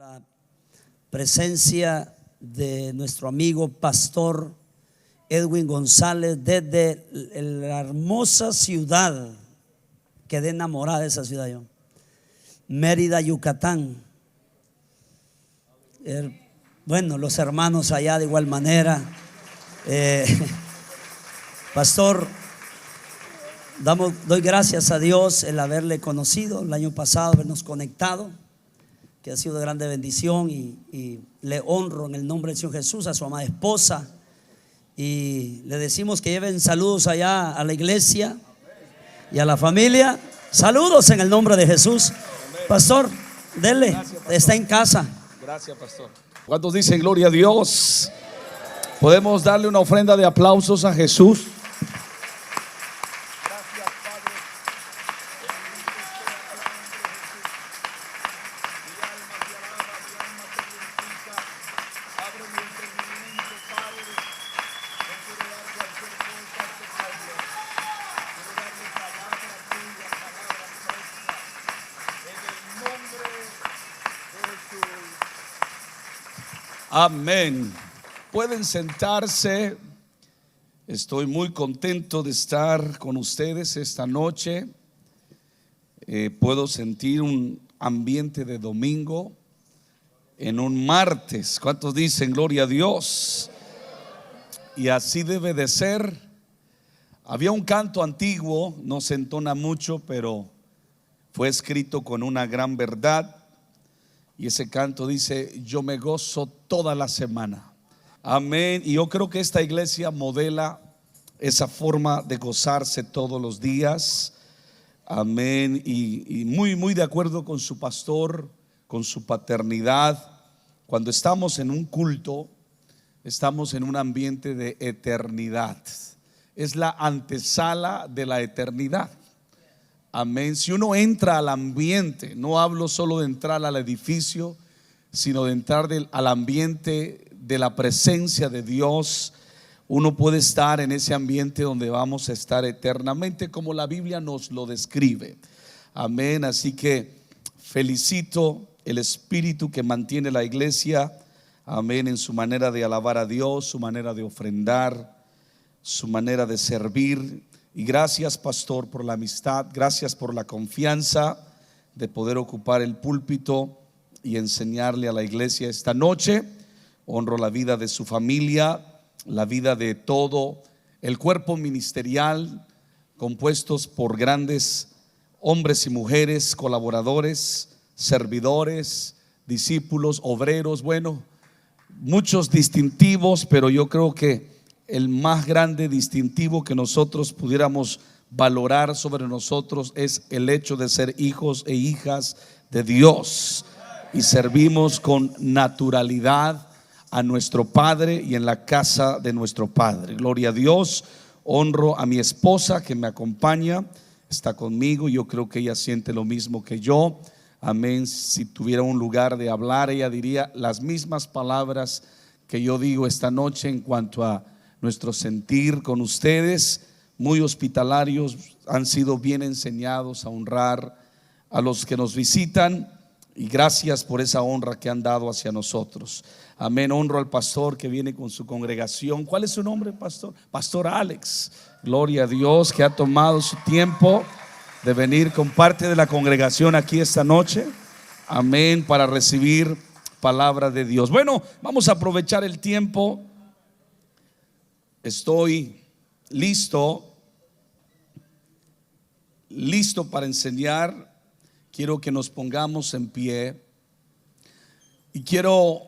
La presencia de nuestro amigo pastor Edwin González desde la hermosa ciudad, quedé enamorada de esa ciudad yo, Mérida, Yucatán. Bueno, los hermanos allá de igual manera. Pastor, doy gracias a Dios el haberle conocido el año pasado, habernos conectado, que ha sido de grande bendición, y le honro en el nombre del Señor Jesús a su amada esposa, y le decimos que lleven saludos allá a la iglesia y a la familia. Saludos en el nombre de Jesús. Pastor, dele. Gracias, pastor. Está en casa. Gracias, pastor. ¿Cuántos dicen gloria a Dios? Podemos darle una ofrenda de aplausos a Jesús. Amén. Pueden sentarse. Estoy muy contento de estar con ustedes esta noche. Puedo sentir un ambiente de domingo en un martes. ¿Cuántos dicen gloria a Dios? Y así debe de ser. Había un canto antiguo, no se entona mucho, pero fue escrito con una gran verdad. Y ese canto dice: yo me gozo toda la semana. Amén. Y yo creo que esta iglesia modela esa forma de gozarse todos los días. Amén. Y muy de acuerdo con su pastor, con su paternidad. Cuando estamos en un culto, estamos en un ambiente de eternidad. Es la antesala de la eternidad. Amén. Si uno entra al ambiente, no hablo solo de entrar al edificio, sino de entrar al ambiente de la presencia de Dios, uno puede estar en ese ambiente donde vamos a estar eternamente, como la Biblia nos lo describe. Amén. Así que felicito el espíritu que mantiene la iglesia. Amén. En su manera de alabar a Dios, su manera de ofrendar, su manera de servir. Y gracias, pastor, por la amistad. Gracias por la confianza de poder ocupar el púlpito y enseñarle a la iglesia esta noche. Honro la vida de su familia, la vida de todo el cuerpo ministerial, compuestos por grandes hombres y mujeres, colaboradores, servidores, discípulos, obreros. Bueno, muchos distintivos, pero yo creo que el más grande distintivo que nosotros pudiéramos valorar sobre nosotros es el hecho de ser hijos e hijas de Dios, y servimos con naturalidad a nuestro Padre y en la casa de nuestro Padre. Gloria a Dios. Honro a mi esposa que me acompaña, está conmigo. Yo creo que ella siente lo mismo que yo. Amén. Si tuviera un lugar de hablar, ella diría las mismas palabras que yo digo esta noche en cuanto a nuestro sentir con ustedes. Muy hospitalarios, han sido bien enseñados a honrar a los que nos visitan, y gracias por esa honra que han dado hacia nosotros. Amén. Honro al pastor que viene con su congregación. ¿Cuál es su nombre, pastor? Pastor Alex. Gloria a Dios, que ha tomado su tiempo de venir con parte de la congregación aquí esta noche. Amén. Para recibir palabra de Dios. Bueno, vamos a aprovechar el tiempo. Estoy listo para enseñar. Quiero que nos pongamos en pie y quiero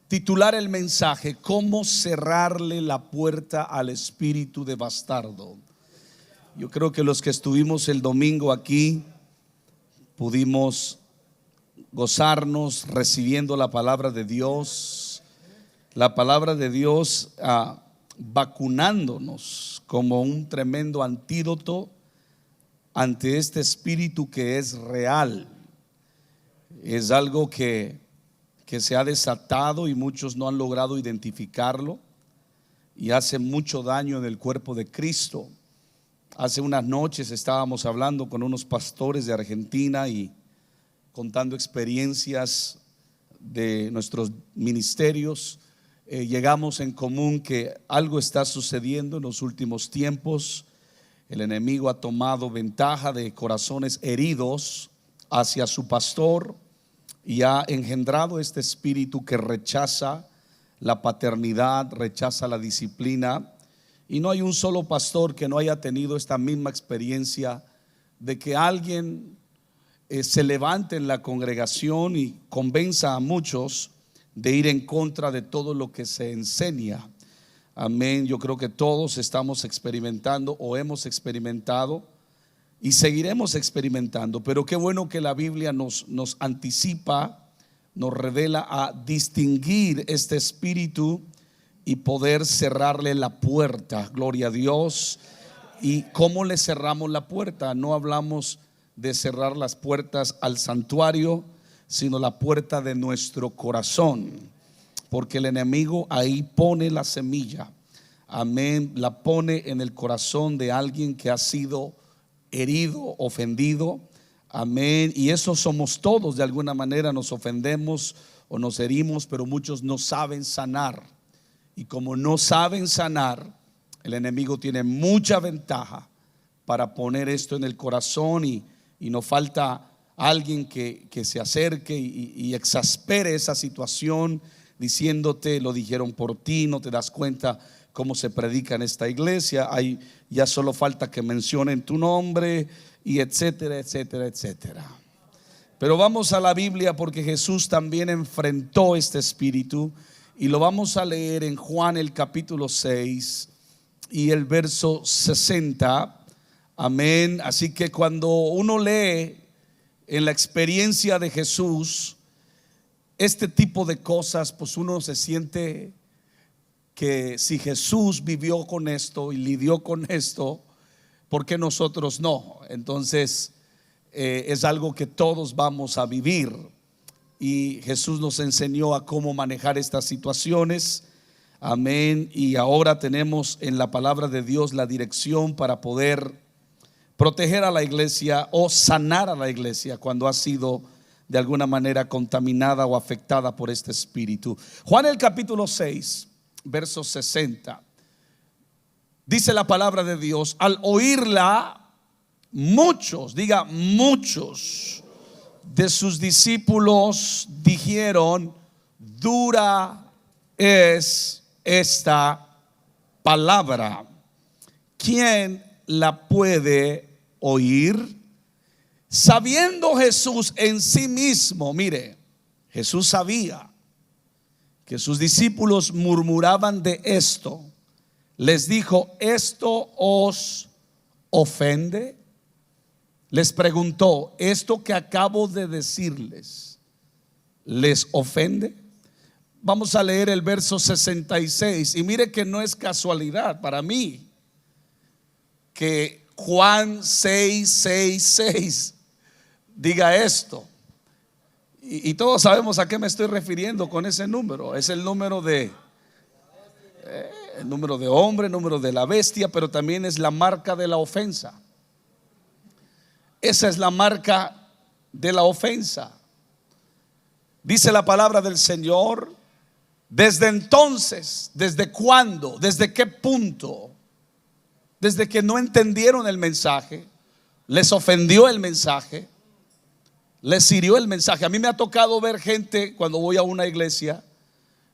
titular el mensaje: ¿cómo cerrarle la puerta al espíritu de bastardo? Yo creo que los que estuvimos el domingo aquí pudimos gozarnos recibiendo la palabra de Dios. La palabra de Dios vacunándonos como un tremendo antídoto ante este espíritu que es real. Es algo que se ha desatado y muchos no han logrado identificarlo, y hace mucho daño en el cuerpo de Cristo. Hace unas noches estábamos hablando con unos pastores de Argentina y contando experiencias de nuestros ministerios, llegamos en común que algo está sucediendo en los últimos tiempos. El enemigo ha tomado ventaja de corazones heridos hacia su pastor y ha engendrado este espíritu que rechaza la paternidad, rechaza la disciplina. Y no hay un solo pastor que no haya tenido esta misma experiencia de que alguien se levante en la congregación y convenza a muchos de ir en contra de todo lo que se enseña. Amén. Yo creo que todos estamos experimentando o hemos experimentado y seguiremos experimentando, pero qué bueno que la Biblia nos anticipa, nos revela a distinguir este espíritu y poder cerrarle la puerta. Gloria a Dios. ¿Y cómo le cerramos la puerta? No hablamos de cerrar las puertas al santuario, sino la puerta de nuestro corazón, porque el enemigo ahí pone la semilla. Amén. La pone en el corazón de alguien que ha sido herido, ofendido. Amén. Y eso somos todos, de alguna manera nos ofendemos o nos herimos, pero muchos no saben sanar. Y como no saben sanar, el enemigo tiene mucha ventaja para poner esto en el corazón, y no falta alguien que se acerque y exaspere esa situación diciéndote: lo dijeron por ti, no te das cuenta cómo se predica en esta iglesia, ya solo falta que mencionen tu nombre, y etcétera, etcétera, etcétera. Pero vamos a la Biblia, porque Jesús también enfrentó este espíritu, y lo vamos a leer en Juan el capítulo 6 y el verso 60. Amén. Así que cuando uno lee en la experiencia de Jesús este tipo de cosas, pues uno se siente que si Jesús vivió con esto y lidió con esto, ¿por qué nosotros no? Entonces es algo que todos vamos a vivir, y Jesús nos enseñó a cómo manejar estas situaciones. Amén. Y ahora tenemos en la palabra de Dios la dirección para poder proteger a la iglesia o sanar a la iglesia cuando ha sido de alguna manera contaminada o afectada por este espíritu. Juan el capítulo 6, verso 60. Dice la palabra de Dios: al oírla, muchos, diga muchos, de sus discípulos dijeron: dura es esta palabra, ¿quién la puede oír? Sabiendo Jesús en sí mismo, mire, Jesús sabía que sus discípulos murmuraban de esto, les dijo: ¿esto os ofende? Les preguntó: ¿esto que acabo de decirles les ofende? Vamos a leer el verso 66, y mire que no es casualidad para mí que Juan 6:6 diga esto, y todos sabemos a qué me estoy refiriendo con ese número. Es el número de hombre, el número de la bestia, pero también es la marca de la ofensa. Esa es la marca de la ofensa. Dice la palabra del Señor: desde entonces, ¿desde cuándo? ¿Desde qué punto? Desde que no entendieron el mensaje, les ofendió el mensaje, les hirió el mensaje. A mí me ha tocado ver gente cuando voy a una iglesia,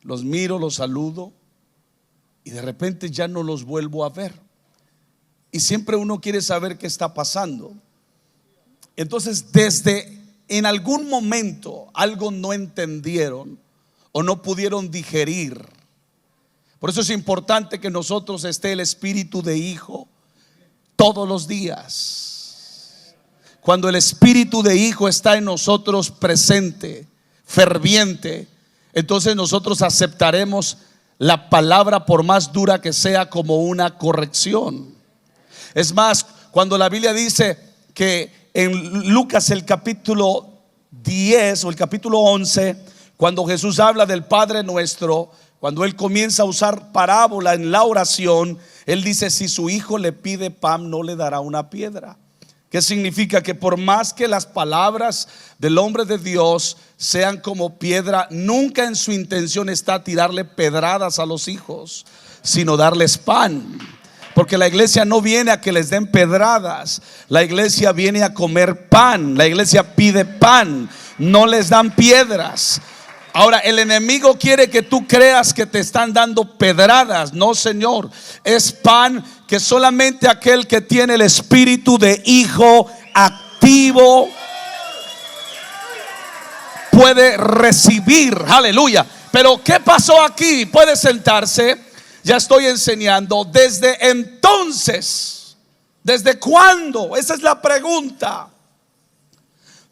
los miro, los saludo, y de repente ya no los vuelvo a ver. Y siempre uno quiere saber qué está pasando. Entonces, desde en algún momento algo no entendieron o no pudieron digerir. Por eso es importante que nosotros esté el espíritu de hijo todos los días. Cuando el espíritu de hijo está en nosotros presente, ferviente, entonces nosotros aceptaremos la palabra, por más dura que sea, como una corrección. Es más, cuando la Biblia dice que en Lucas el capítulo 10 o el capítulo 11, cuando Jesús habla del Padre Nuestro, cuando Él comienza a usar parábola en la oración, Él dice: si su hijo le pide pan, no le dará una piedra. ¿Qué significa? Que por más que las palabras del hombre de Dios sean como piedra, nunca en su intención está tirarle pedradas a los hijos, sino darles pan. Porque la iglesia no viene a que les den pedradas, la iglesia viene a comer pan, la iglesia pide pan, no les dan piedras. Ahora, el enemigo quiere que tú creas que te están dando pedradas. No, Señor, es pan que solamente aquel que tiene el espíritu de hijo activo puede recibir. Aleluya. Pero ¿qué pasó aquí? Puede sentarse. Ya estoy enseñando. Desde entonces, ¿desde cuándo? Esa es la pregunta.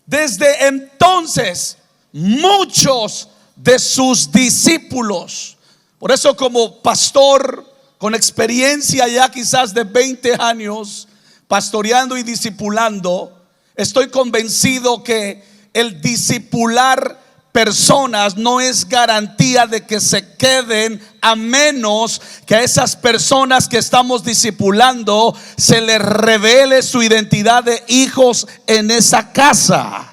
Desde entonces, muchos de sus discípulos. Por eso, como pastor con experiencia ya quizás de 20 años pastoreando y discipulando, estoy convencido que el discipular personas no es garantía de que se queden, a menos que a esas personas que estamos discipulando se les revele su identidad de hijos en esa casa.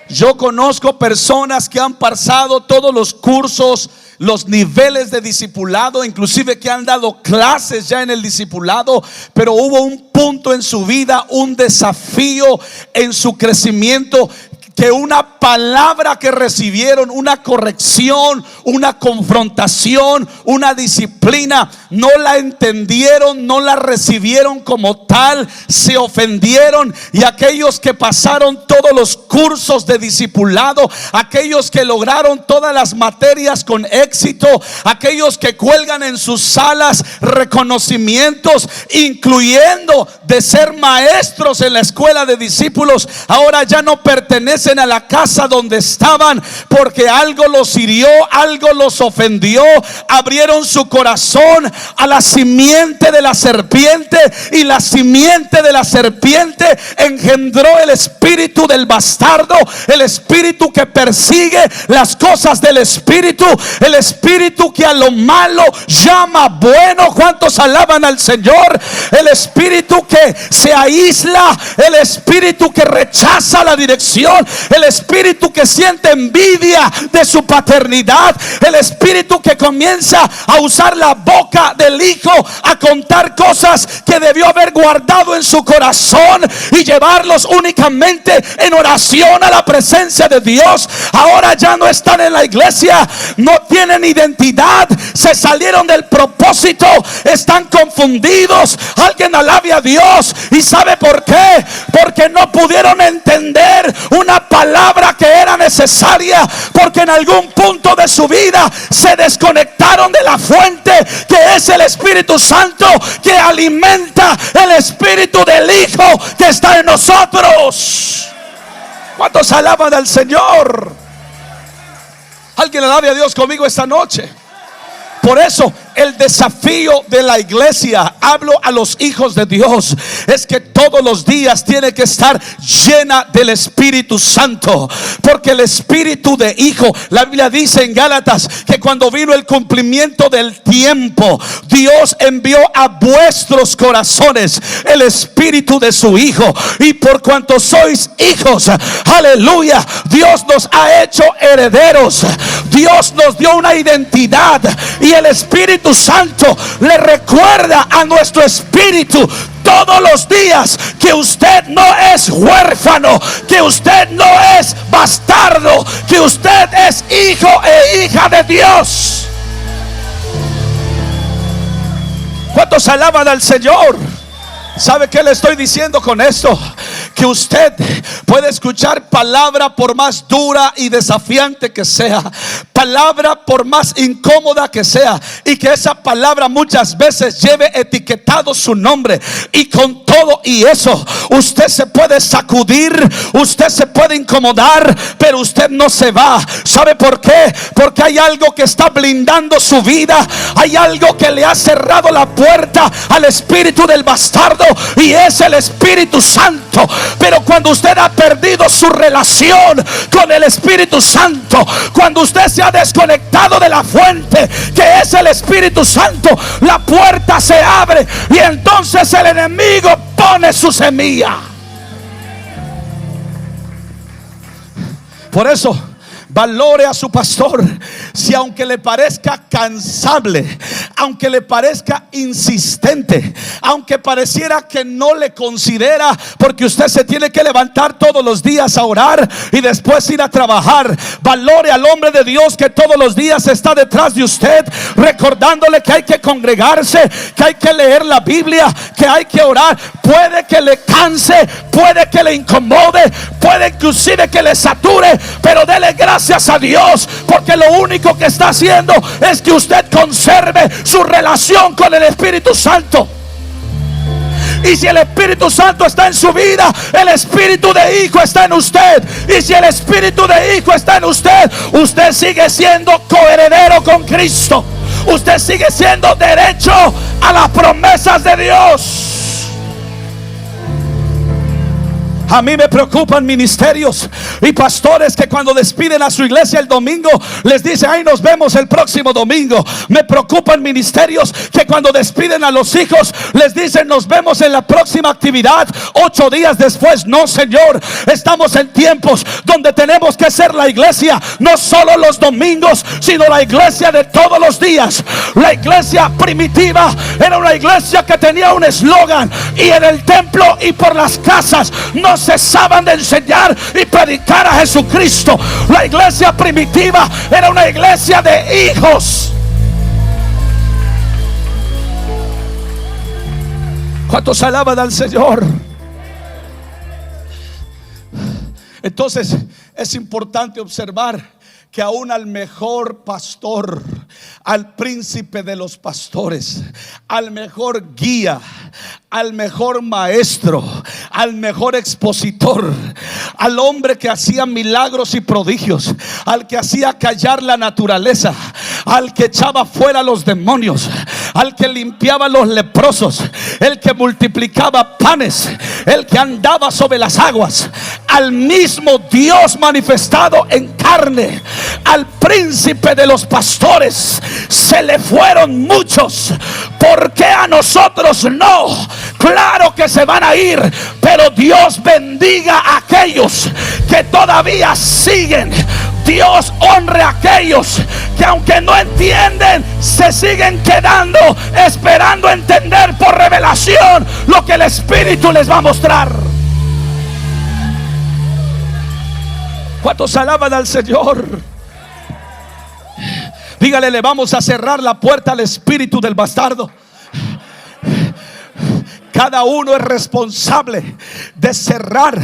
Yo conozco personas que han pasado todos los cursos, los niveles de discipulado, inclusive que han dado clases ya en el discipulado, pero hubo un punto en su vida, un desafío en su crecimiento, que una palabra que recibieron, una corrección, una confrontación, una disciplina, no la entendieron, no la recibieron como tal, se ofendieron. Y aquellos que pasaron todos los cursos de discipulado, aquellos que lograron todas las materias con éxito, aquellos que cuelgan en sus salas reconocimientos, incluyendo de ser maestros en la escuela de discípulos, ahora ya no pertenecen a la casa donde estaban, porque algo los hirió, algo los ofendió. Abrieron su corazón a la simiente de la serpiente, y la simiente de la serpiente engendró el espíritu del bastardo, el espíritu que persigue las cosas del espíritu, el espíritu que a lo malo llama bueno. ¿Cuántos alaban al Señor? El espíritu que se aísla, el espíritu que rechaza la dirección, el espíritu que siente envidia de su paternidad, el espíritu que comienza a usar la boca del hijo a contar cosas que debió haber guardado en su corazón y llevarlos únicamente en oración a la presencia de Dios. Ahora ya no están en la iglesia, no tienen identidad, se salieron del propósito, están confundidos. Alguien alabe a Dios. ¿Y sabe por qué? Porque no pudieron entender una palabra que era necesaria, porque en algún punto de su vida se desconectaron de la fuente, que es el Espíritu Santo, que alimenta el espíritu del Hijo que está en nosotros. ¿Cuántos alaban al Señor? Alguien alabe a Dios conmigo esta noche. Por eso el desafío de la iglesia, hablo a los hijos de Dios, es que todos los días tiene que estar llena del Espíritu Santo, porque el espíritu de hijo, la Biblia dice en Gálatas que cuando vino el cumplimiento del tiempo, Dios envió a vuestros corazones el espíritu de su Hijo, y por cuanto sois hijos, aleluya, Dios nos ha hecho herederos. Dios nos dio una identidad, y el Espíritu Santo le recuerda a nuestro espíritu todos los días que usted no es huérfano, que usted no es bastardo, que usted es hijo e hija de Dios. ¿Cuántos alaban al Señor? ¿Sabe qué le estoy diciendo con esto? Que usted puede escuchar palabra por más dura y desafiante que sea, palabra por más incómoda que sea, y que esa palabra muchas veces lleve etiquetado su nombre, y con todo y eso usted se puede sacudir, usted se puede incomodar, pero usted no se va. ¿Sabe por qué? Porque hay algo que está blindando su vida, hay algo que le ha cerrado la puerta al espíritu del bastardo, y es el Espíritu Santo. Pero cuando usted ha perdido su relación con el Espíritu Santo, cuando usted se ha desconectado de la fuente que es el Espíritu Santo, la puerta se abre y entonces el enemigo pone su semilla. Por eso, valore a su pastor. Si aunque le parezca cansable, aunque le parezca insistente, aunque pareciera que no le considera, porque usted se tiene que levantar todos los días a orar y después ir a trabajar, valore al hombre de Dios que todos los días está detrás de usted, recordándole que hay que congregarse, que hay que leer la Biblia, que hay que orar. Puede que le canse, puede que le incomode, puede inclusive que le sature, pero dele gracias a Dios, porque lo único que está haciendo es que usted conserve su relación con el Espíritu Santo. Y si el Espíritu Santo está en su vida, el Espíritu de Hijo está en usted. Y si el Espíritu de Hijo está en usted, usted sigue siendo coheredero con Cristo. Usted sigue siendo derecho a las promesas de Dios. A mí me preocupan ministerios y pastores que cuando despiden a su iglesia el domingo les dicen: ahí nos vemos el próximo domingo. Me preocupan ministerios que cuando despiden a los hijos les dicen: nos vemos en la próxima actividad 8 días después. No, Señor, estamos en tiempos donde tenemos que ser la iglesia no solo los domingos, sino la iglesia de todos los días. La iglesia primitiva era una iglesia que tenía un eslogan, y en el templo y por las casas no cesaban de enseñar y predicar a Jesucristo. La iglesia primitiva era una iglesia de hijos. ¿Cuántos alaban al Señor? Entonces es importante observar que aún al mejor pastor, al príncipe de los pastores, al mejor guía, al mejor maestro, al mejor expositor, al hombre que hacía milagros y prodigios, al que hacía callar la naturaleza, al que echaba fuera los demonios, al que limpiaba los leprosos, el que multiplicaba panes, el que andaba sobre las aguas, al mismo Dios manifestado en carne, al príncipe de los pastores, se le fueron muchos. ¿Por qué a nosotros no? Claro que se van a ir, pero Dios bendiga a aquellos que todavía siguen. Dios honre a aquellos que, aunque no entienden, se siguen quedando esperando entender por revelación lo que el Espíritu les va a mostrar. ¿Cuántos alaban al Señor? Dígale: le vamos a cerrar la puerta al espíritu del bastardo. Cada uno es responsable de cerrar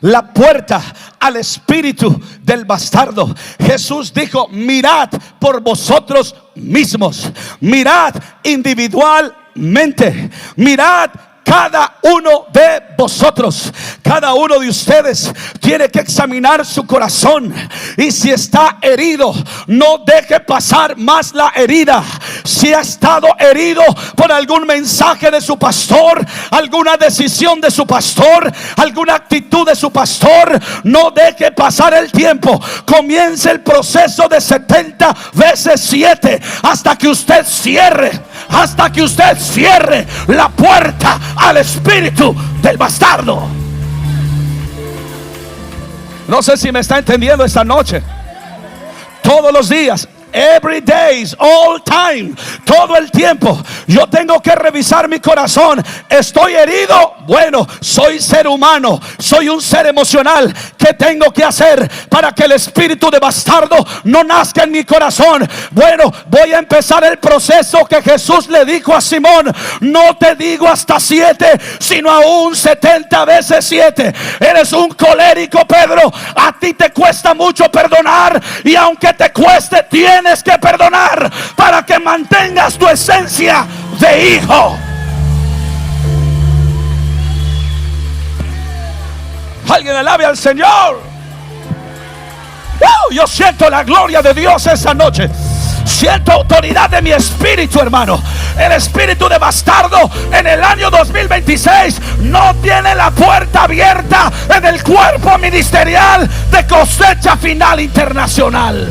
la puerta al espíritu del bastardo. Jesús dijo: mirad por vosotros mismos, mirad individualmente, mirad cada uno de vosotros. Cada uno de ustedes tiene que examinar su corazón, y si está herido, no deje pasar más la herida. Si ha estado herido por algún mensaje de su pastor, alguna decisión de su pastor, alguna actitud de su pastor, no deje pasar el tiempo. Comience el proceso de 70 veces 7 hasta que usted cierre, hasta que usted cierre la puerta al espíritu del bastardo. No sé si me está entendiendo esta noche. Todos los días, every day, all time, todo el tiempo, yo tengo que revisar mi corazón. ¿Estoy herido? Bueno, soy ser humano, soy un ser emocional. ¿Qué tengo que hacer para que el espíritu de bastardo no nazca en mi corazón? Bueno, voy a empezar el proceso que Jesús le dijo a Simón: no te digo hasta 7, sino aún 70 veces 7. Eres un colérico, Pedro. A ti te cuesta mucho perdonar, y aunque te cueste, tienes que perdonar para que mantengas tu esencia de hijo. Alguien alabe al Señor. Yo siento la gloria de Dios esa noche. Siento autoridad de mi espíritu, hermano. El espíritu de bastardo en el año 2026 no tiene la puerta abierta en el cuerpo ministerial de Cosecha Final Internacional.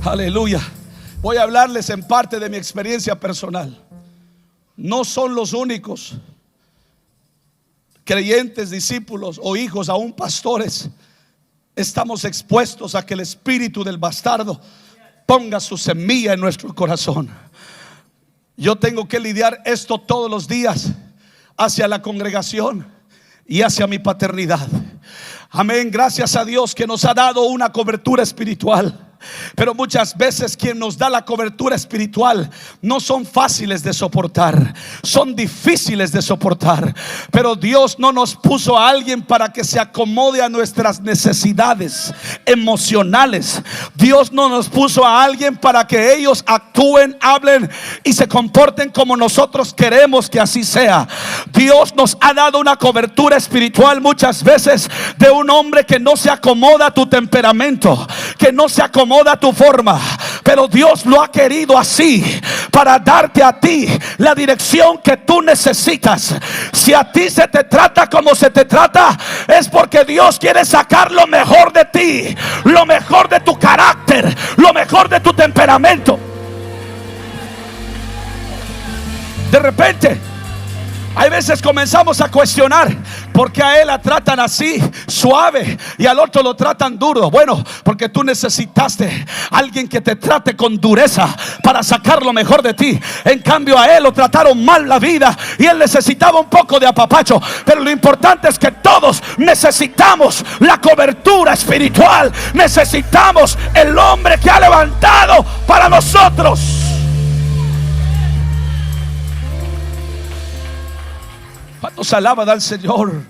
Aleluya. Voy a hablarles en parte de mi experiencia personal. No son los únicos creyentes, discípulos o hijos, aún pastores, estamos expuestos a que el espíritu del bastardo ponga su semilla en nuestro corazón. Yo tengo que lidiar esto todos los días hacia la congregación y hacia mi paternidad. Amén, gracias a Dios que nos ha dado una cobertura espiritual. Pero muchas veces quien nos da la cobertura espiritual no son fáciles de soportar, son difíciles de soportar. Pero Dios no nos puso a alguien para que se acomode a nuestras necesidades emocionales. Dios no nos puso a alguien para que ellos actúen, hablen y se comporten como nosotros queremos que así sea. Dios nos ha dado una cobertura espiritual muchas veces de un hombre que no se acomoda a tu temperamento, que no se acomoda a tu forma, pero Dios lo ha querido así para darte a ti la dirección que tú necesitas. Si a ti se te trata como se te trata, es porque Dios quiere sacar lo mejor de ti, lo mejor de tu carácter, lo mejor de tu temperamento. De repente hay veces comenzamos a cuestionar por qué a él la tratan así suave y al otro lo tratan duro. Bueno, porque tú necesitaste alguien que te trate con dureza para sacar lo mejor de ti. En cambio a él lo trataron mal la vida y él necesitaba un poco de apapacho. Pero lo importante es que todos necesitamos la cobertura espiritual. Necesitamos el hombre que ha levantado para nosotros. ¿Cuántos alaban al Señor?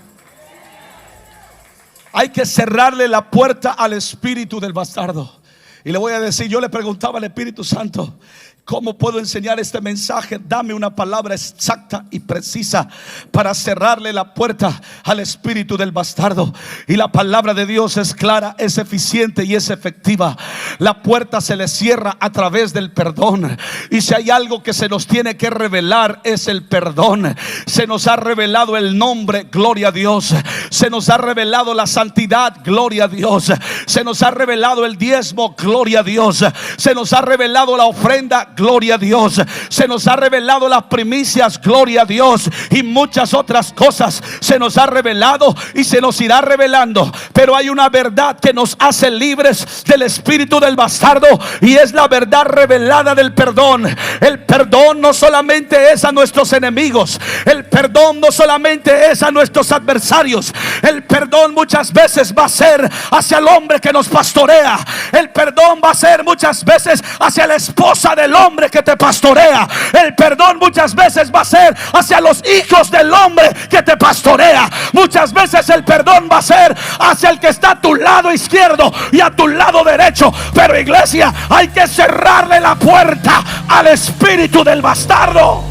Hay que cerrarle la puerta al espíritu del bastardo. Y le voy a decir, yo le preguntaba al Espíritu Santo, ¿cómo puedo enseñar este mensaje? Dame una palabra exacta y precisa para cerrarle la puerta al espíritu del bastardo. Y la palabra de Dios es clara, es eficiente y es efectiva. La puerta se le cierra a través del perdón. Y si hay algo que se nos tiene que revelar, es el perdón. Se nos ha revelado el nombre, gloria a Dios. Se nos ha revelado la santidad, gloria a Dios. Se nos ha revelado el diezmo, gloria a Dios. Se nos ha revelado la ofrenda, gloria a Dios. Se nos ha revelado las primicias, gloria a Dios. Y muchas otras cosas se nos ha revelado y se nos irá revelando. Pero hay una verdad que nos hace libres del espíritu del bastardo, y es la verdad revelada del perdón. El perdón no solamente es a nuestros enemigos, el perdón no solamente es a nuestros adversarios. El perdón muchas veces va a ser hacia el hombre que nos pastorea. El perdón va a ser muchas veces hacia la esposa del hombre que te pastorea. El perdón muchas veces va a ser hacia los hijos del hombre que te pastorea. Muchas veces el perdón va a ser hacia el que está a tu lado izquierdo y a tu lado derecho. Pero iglesia, hay que cerrarle la puerta al espíritu del bastardo.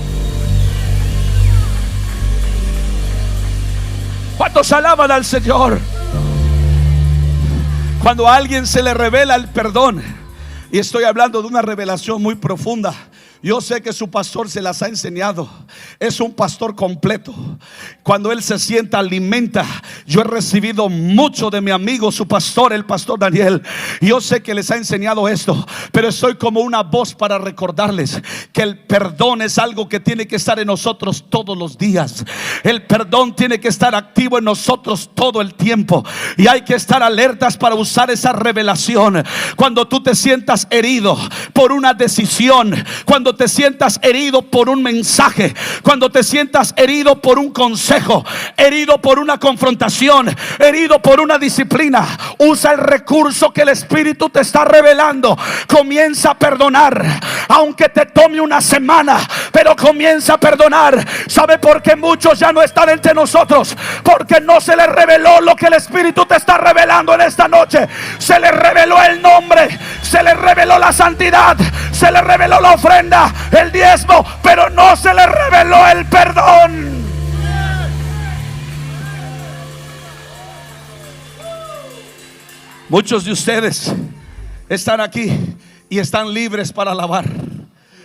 ¿Cuántos alaban al Señor? Cuando a alguien se le revela el perdón, y estoy hablando de una revelación muy profunda, yo sé que su pastor se las ha enseñado. Es un pastor completo. Cuando él se sienta, alimenta. Yo he recibido mucho de mi amigo, su pastor, el pastor Daniel. Yo sé que les ha enseñado esto, pero estoy como una voz para recordarles que el perdón es algo que tiene que estar en nosotros todos los días. El perdón tiene que estar activo en nosotros todo el tiempo, y hay que estar alertas para usar esa revelación. Cuando tú te sientas herido por una decisión, cuando te sientas herido por un mensaje, cuando te sientas herido por un consejo, herido por una confrontación, herido por una disciplina, usa el recurso que el Espíritu te está revelando. Comienza a perdonar, aunque te tome una semana, pero comienza a perdonar. ¿Sabe por qué muchos ya no están entre nosotros? Porque no se les reveló lo que el Espíritu te está revelando en esta noche. Se les reveló el nombre, se les reveló la santidad, se les reveló la ofrenda, el diezmo, pero no se les reveló el perdón. Muchos de ustedes están aquí y están libres para alabar,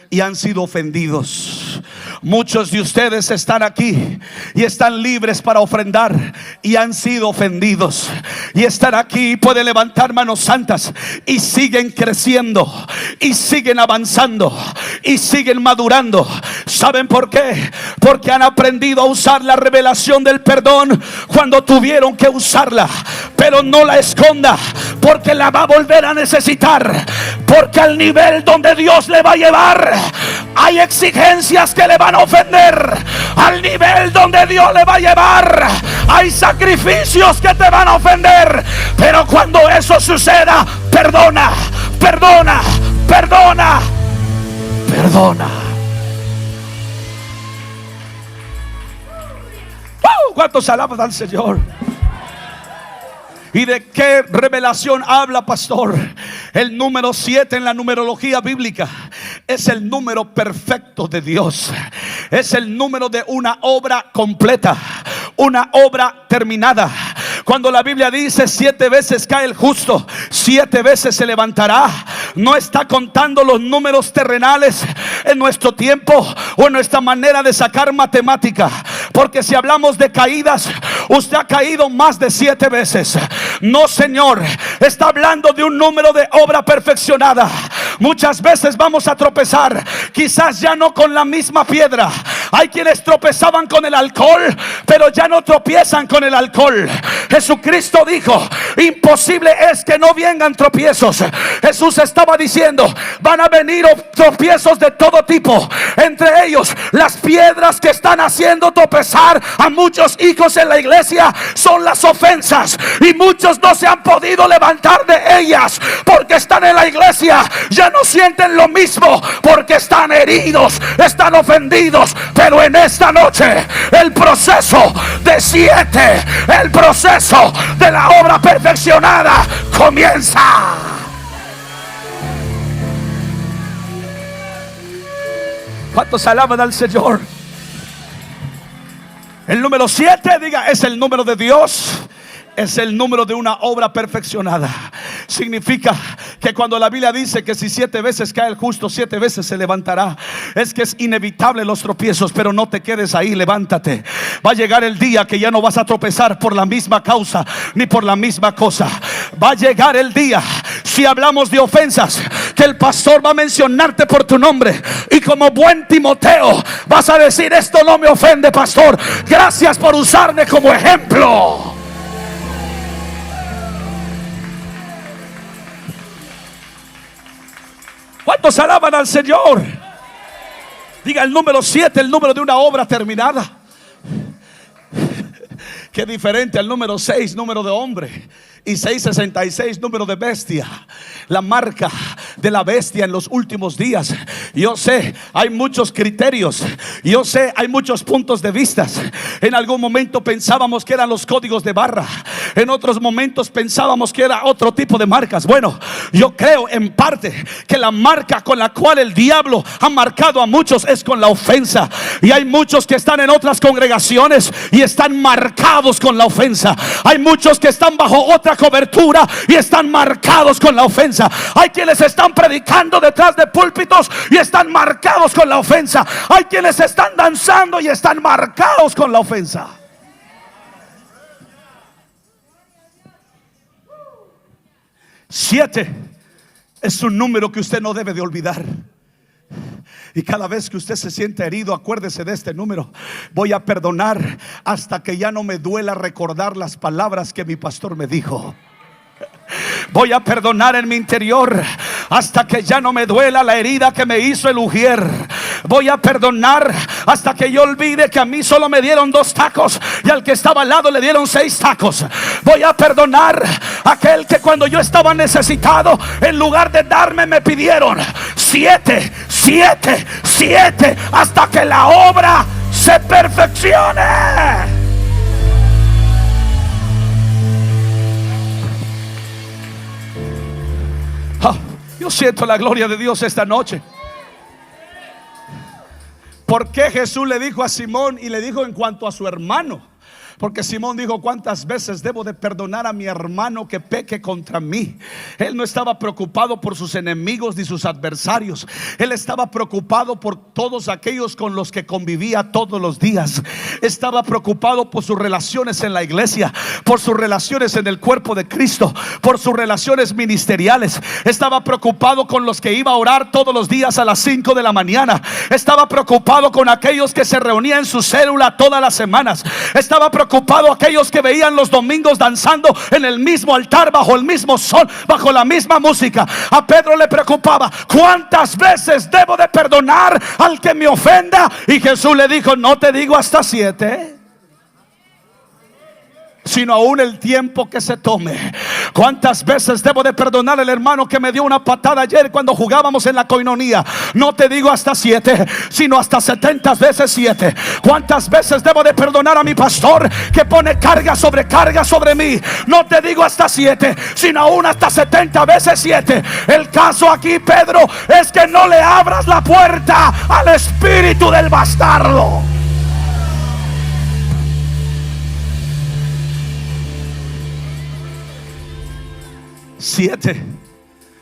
y han sido ofendidos. Muchos de ustedes están aquí y están libres para ofrendar y han sido ofendidos, y están aquí y pueden levantar manos santas y siguen creciendo y siguen avanzando y siguen madurando. ¿Saben por qué? Porque han aprendido a usar la revelación del perdón cuando tuvieron que usarla. Pero no la esconda, porque la va a volver a necesitar, porque al nivel donde Dios le va a llevar hay exigencias que le van a ofender. Al nivel donde Dios le va a llevar hay sacrificios que te van a ofender. Pero cuando eso suceda, perdona, perdona, perdona, perdona. ¿Cuántos alaban al Señor? ¿Y de qué revelación habla, pastor? El número 7 en la numerología bíblica es el número perfecto de Dios. Es el número de una obra completa, una obra terminada. Cuando la Biblia dice 7 veces cae el justo, 7 veces se levantará, no está contando los números terrenales en nuestro tiempo o en nuestra manera de sacar matemática. Porque si hablamos de caídas, usted ha caído más de 7 veces. No, Señor, está hablando de un número de obra perfeccionada. Muchas veces vamos a tropezar, quizás ya no con la misma piedra. Hay quienes tropezaban con el alcohol, pero ya no tropiezan con el alcohol. Jesucristo dijo: imposible es que no vengan tropiezos. Jesús estaba diciendo: van a venir tropiezos de todo tipo. Entre ellos, las piedras que están haciendo tropezar a muchos hijos en la iglesia son las ofensas. Y muchos no se han podido levantar de ellas porque están en la iglesia. Ya no sienten lo mismo porque están heridos, están ofendidos. Pero en esta noche el proceso de 7, el proceso de la obra perfeccionada comienza. ¿Cuántos alaban al Señor? El número 7, diga, es el número de Dios. Es el número de una obra perfeccionada. Significa que cuando la Biblia dice que si 7 veces cae el justo, 7 veces se levantará, es que es inevitable los tropiezos. Pero no te quedes ahí, levántate. Va a llegar el día que ya no vas a tropezar por la misma causa ni por la misma cosa. Va a llegar el día, si hablamos de ofensas, que el pastor va a mencionarte por tu nombre, y como buen Timoteo vas a decir: esto no me ofende, pastor, gracias por usarme como ejemplo. ¿Cuántos alaban al Señor? Diga el número 7, el número de una obra terminada. Qué diferente al número 6, número de hombre, y 666, número de bestia. La marca de la bestia en los últimos días. Yo sé, hay muchos criterios. Yo sé, hay muchos puntos de vista. En algún momento pensábamos que eran los códigos de barra. En otros momentos pensábamos que era otro tipo de marcas. Bueno, yo creo en parte que la marca con la cual el diablo ha marcado a muchos es con la ofensa. Y hay muchos que están en otras congregaciones y están marcados con la ofensa. Hay muchos que están bajo otra cobertura y están marcados con la ofensa. Hay quienes están predicando detrás de púlpitos y están marcados con la ofensa. Hay quienes están danzando y están marcados con la ofensa. Siete es un número que usted no debe de olvidar. Y cada vez que usted se siente herido, acuérdese de este número. Voy a perdonar hasta que ya no me duela recordar las palabras que mi pastor me dijo. Voy a perdonar en mi interior hasta que ya no me duela la herida que me hizo el ujier. Voy a perdonar hasta que yo olvide que a mí solo me dieron 2 tacos y al que estaba al lado le dieron 6 tacos. Voy a perdonar a aquel que cuando yo estaba necesitado, en lugar de darme, me pidieron 7, 7, 7, hasta que la obra se perfeccione. Yo siento la gloria de Dios esta noche. ¿Por qué Jesús le dijo a Simón y le dijo en cuanto a su hermano? Porque Simón dijo: ¿cuántas veces debo de perdonar a mi hermano que peque contra mí? Él no estaba preocupado por sus enemigos ni sus adversarios. Él estaba preocupado por todos aquellos con los que convivía todos los días. Estaba preocupado por sus relaciones en la iglesia, por sus relaciones en el cuerpo de Cristo, por sus relaciones ministeriales. Estaba preocupado con los que iba a orar todos los días a las 5 de la mañana. Estaba preocupado con aquellos que se reunían en su célula todas las semanas. Estaba preocupado aquellos que veían los domingos danzando en el mismo altar, bajo el mismo sol, bajo la misma música. A Pedro le preocupaba: ¿cuántas veces debo de perdonar al que me ofenda? Y Jesús le dijo: no te digo hasta 7, sino aún el tiempo que se tome. ¿Cuántas veces debo de perdonar al hermano que me dio una patada ayer cuando jugábamos en la coinonía? No te digo hasta 7, sino hasta 70 veces 7. ¿Cuántas veces debo de perdonar a mi pastor que pone carga sobre mí? No te digo hasta 7, sino aún hasta 70 veces 7. El caso aquí, Pedro, es que no le abras la puerta al espíritu del bastardo. Siete.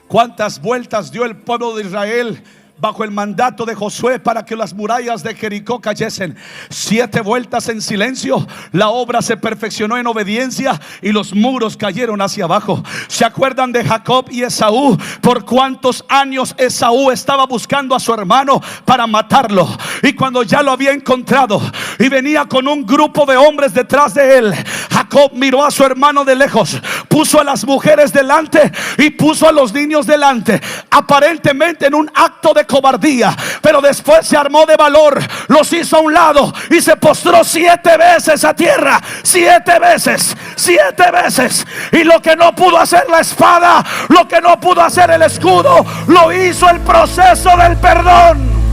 ¿Cuántas vueltas dio el pueblo de Israel bajo el mandato de Josué para que las murallas de Jericó cayesen? 7 vueltas en silencio. La obra se perfeccionó en obediencia y los muros cayeron hacia abajo. ¿Se acuerdan de Jacob y Esaú? Por cuántos años Esaú estaba buscando a su hermano para matarlo, y cuando ya lo había encontrado y venía con un grupo de hombres detrás de él, Jacob miró a su hermano de lejos, puso a las mujeres delante y puso a los niños delante, aparentemente en un acto de cobardía, pero después se armó de valor, los hizo a un lado y se postró 7 veces a tierra. 7 veces, 7 veces. Y lo que no pudo hacer la espada, lo que no pudo hacer el escudo, lo hizo el proceso del perdón.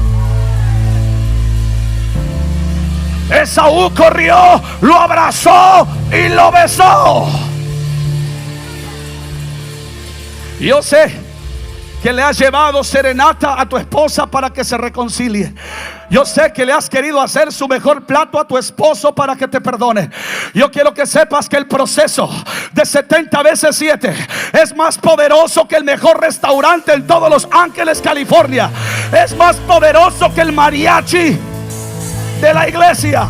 Esaú corrió, lo abrazó y lo besó. Yo sé que le has llevado serenata a tu esposa para que se reconcilie. Yo sé que le has querido hacer su mejor plato a tu esposo para que te perdone. Yo quiero que sepas que el proceso de 70 veces 7 es más poderoso que el mejor restaurante en todos Los Ángeles, California. Es más poderoso que el mariachi de la iglesia.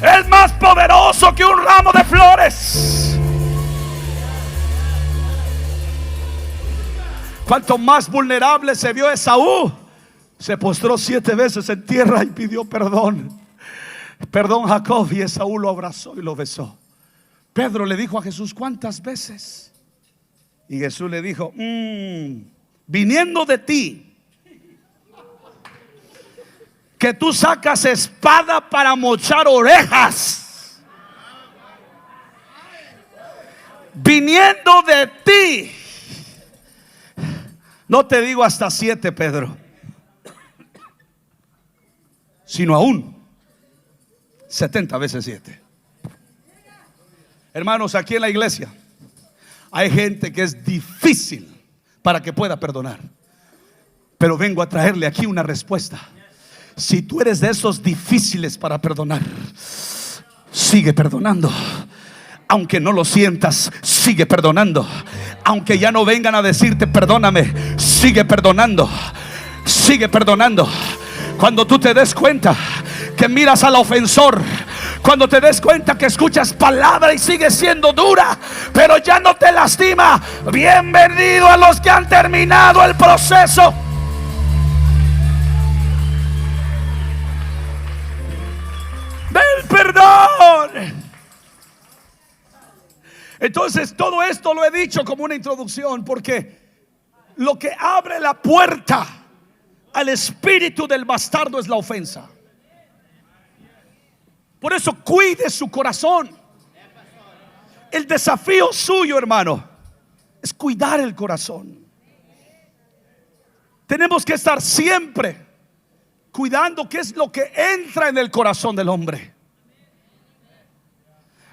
Es más poderoso que un ramo de flores. Cuanto más vulnerable se vio Esaú, se postró 7 veces en tierra y pidió perdón. Perdón, Jacob, y Esaú lo abrazó y lo besó. Pedro le dijo a Jesús: ¿cuántas veces? Y Jesús le dijo: viniendo de ti, que tú sacas espada para mochar orejas. Viniendo de ti. No te digo hasta 7, Pedro, sino aún 70 veces 7. Hermanos, aquí en la iglesia hay gente que es difícil para que pueda perdonar, pero vengo a traerle aquí una respuesta. Si tú eres de esos difíciles para perdonar, sigue perdonando. Aunque no lo sientas, sigue perdonando. Aunque ya no vengan a decirte perdóname, sigue perdonando. Sigue perdonando. Cuando tú te des cuenta que miras al ofensor, cuando te des cuenta que escuchas palabra y sigue siendo dura, pero ya no te lastima, bienvenido a los que han terminado el proceso. Del perdón. Entonces, todo esto lo he dicho como una introducción, porque lo que abre la puerta al espíritu del bastardo es la ofensa. Por eso cuide su corazón. El desafío suyo, hermano, es cuidar el corazón. Tenemos que estar siempre cuidando qué es lo que entra en el corazón del hombre.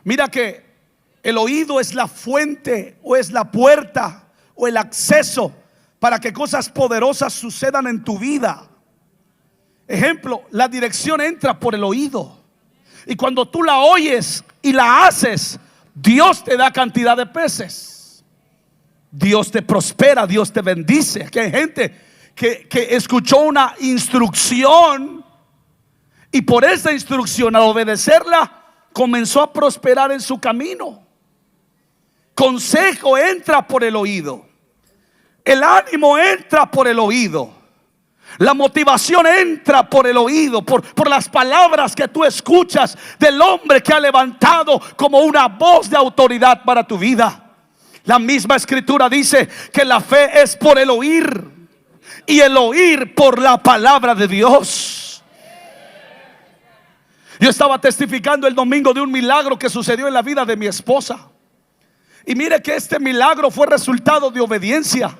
Mira que el oído es la fuente, o es la puerta, o el acceso para que cosas poderosas sucedan en tu vida. Ejemplo, la dirección entra por el oído. Y cuando tú la oyes y la haces, Dios te da cantidad de peces. Dios te prospera, Dios te bendice. Que hay gente que escuchó una instrucción y por esa instrucción, al obedecerla, comenzó a prosperar en su camino. Consejo entra por el oído. El ánimo entra por el oído. La motivación entra por el oído, por las palabras que tú escuchas del hombre que ha levantado como una voz de autoridad para tu vida. La misma escritura dice que la fe es por el oír y el oír por la palabra de Dios. Yo estaba testificando el domingo de un milagro que sucedió en la vida de mi esposa. Y mire que este milagro fue resultado de obediencia.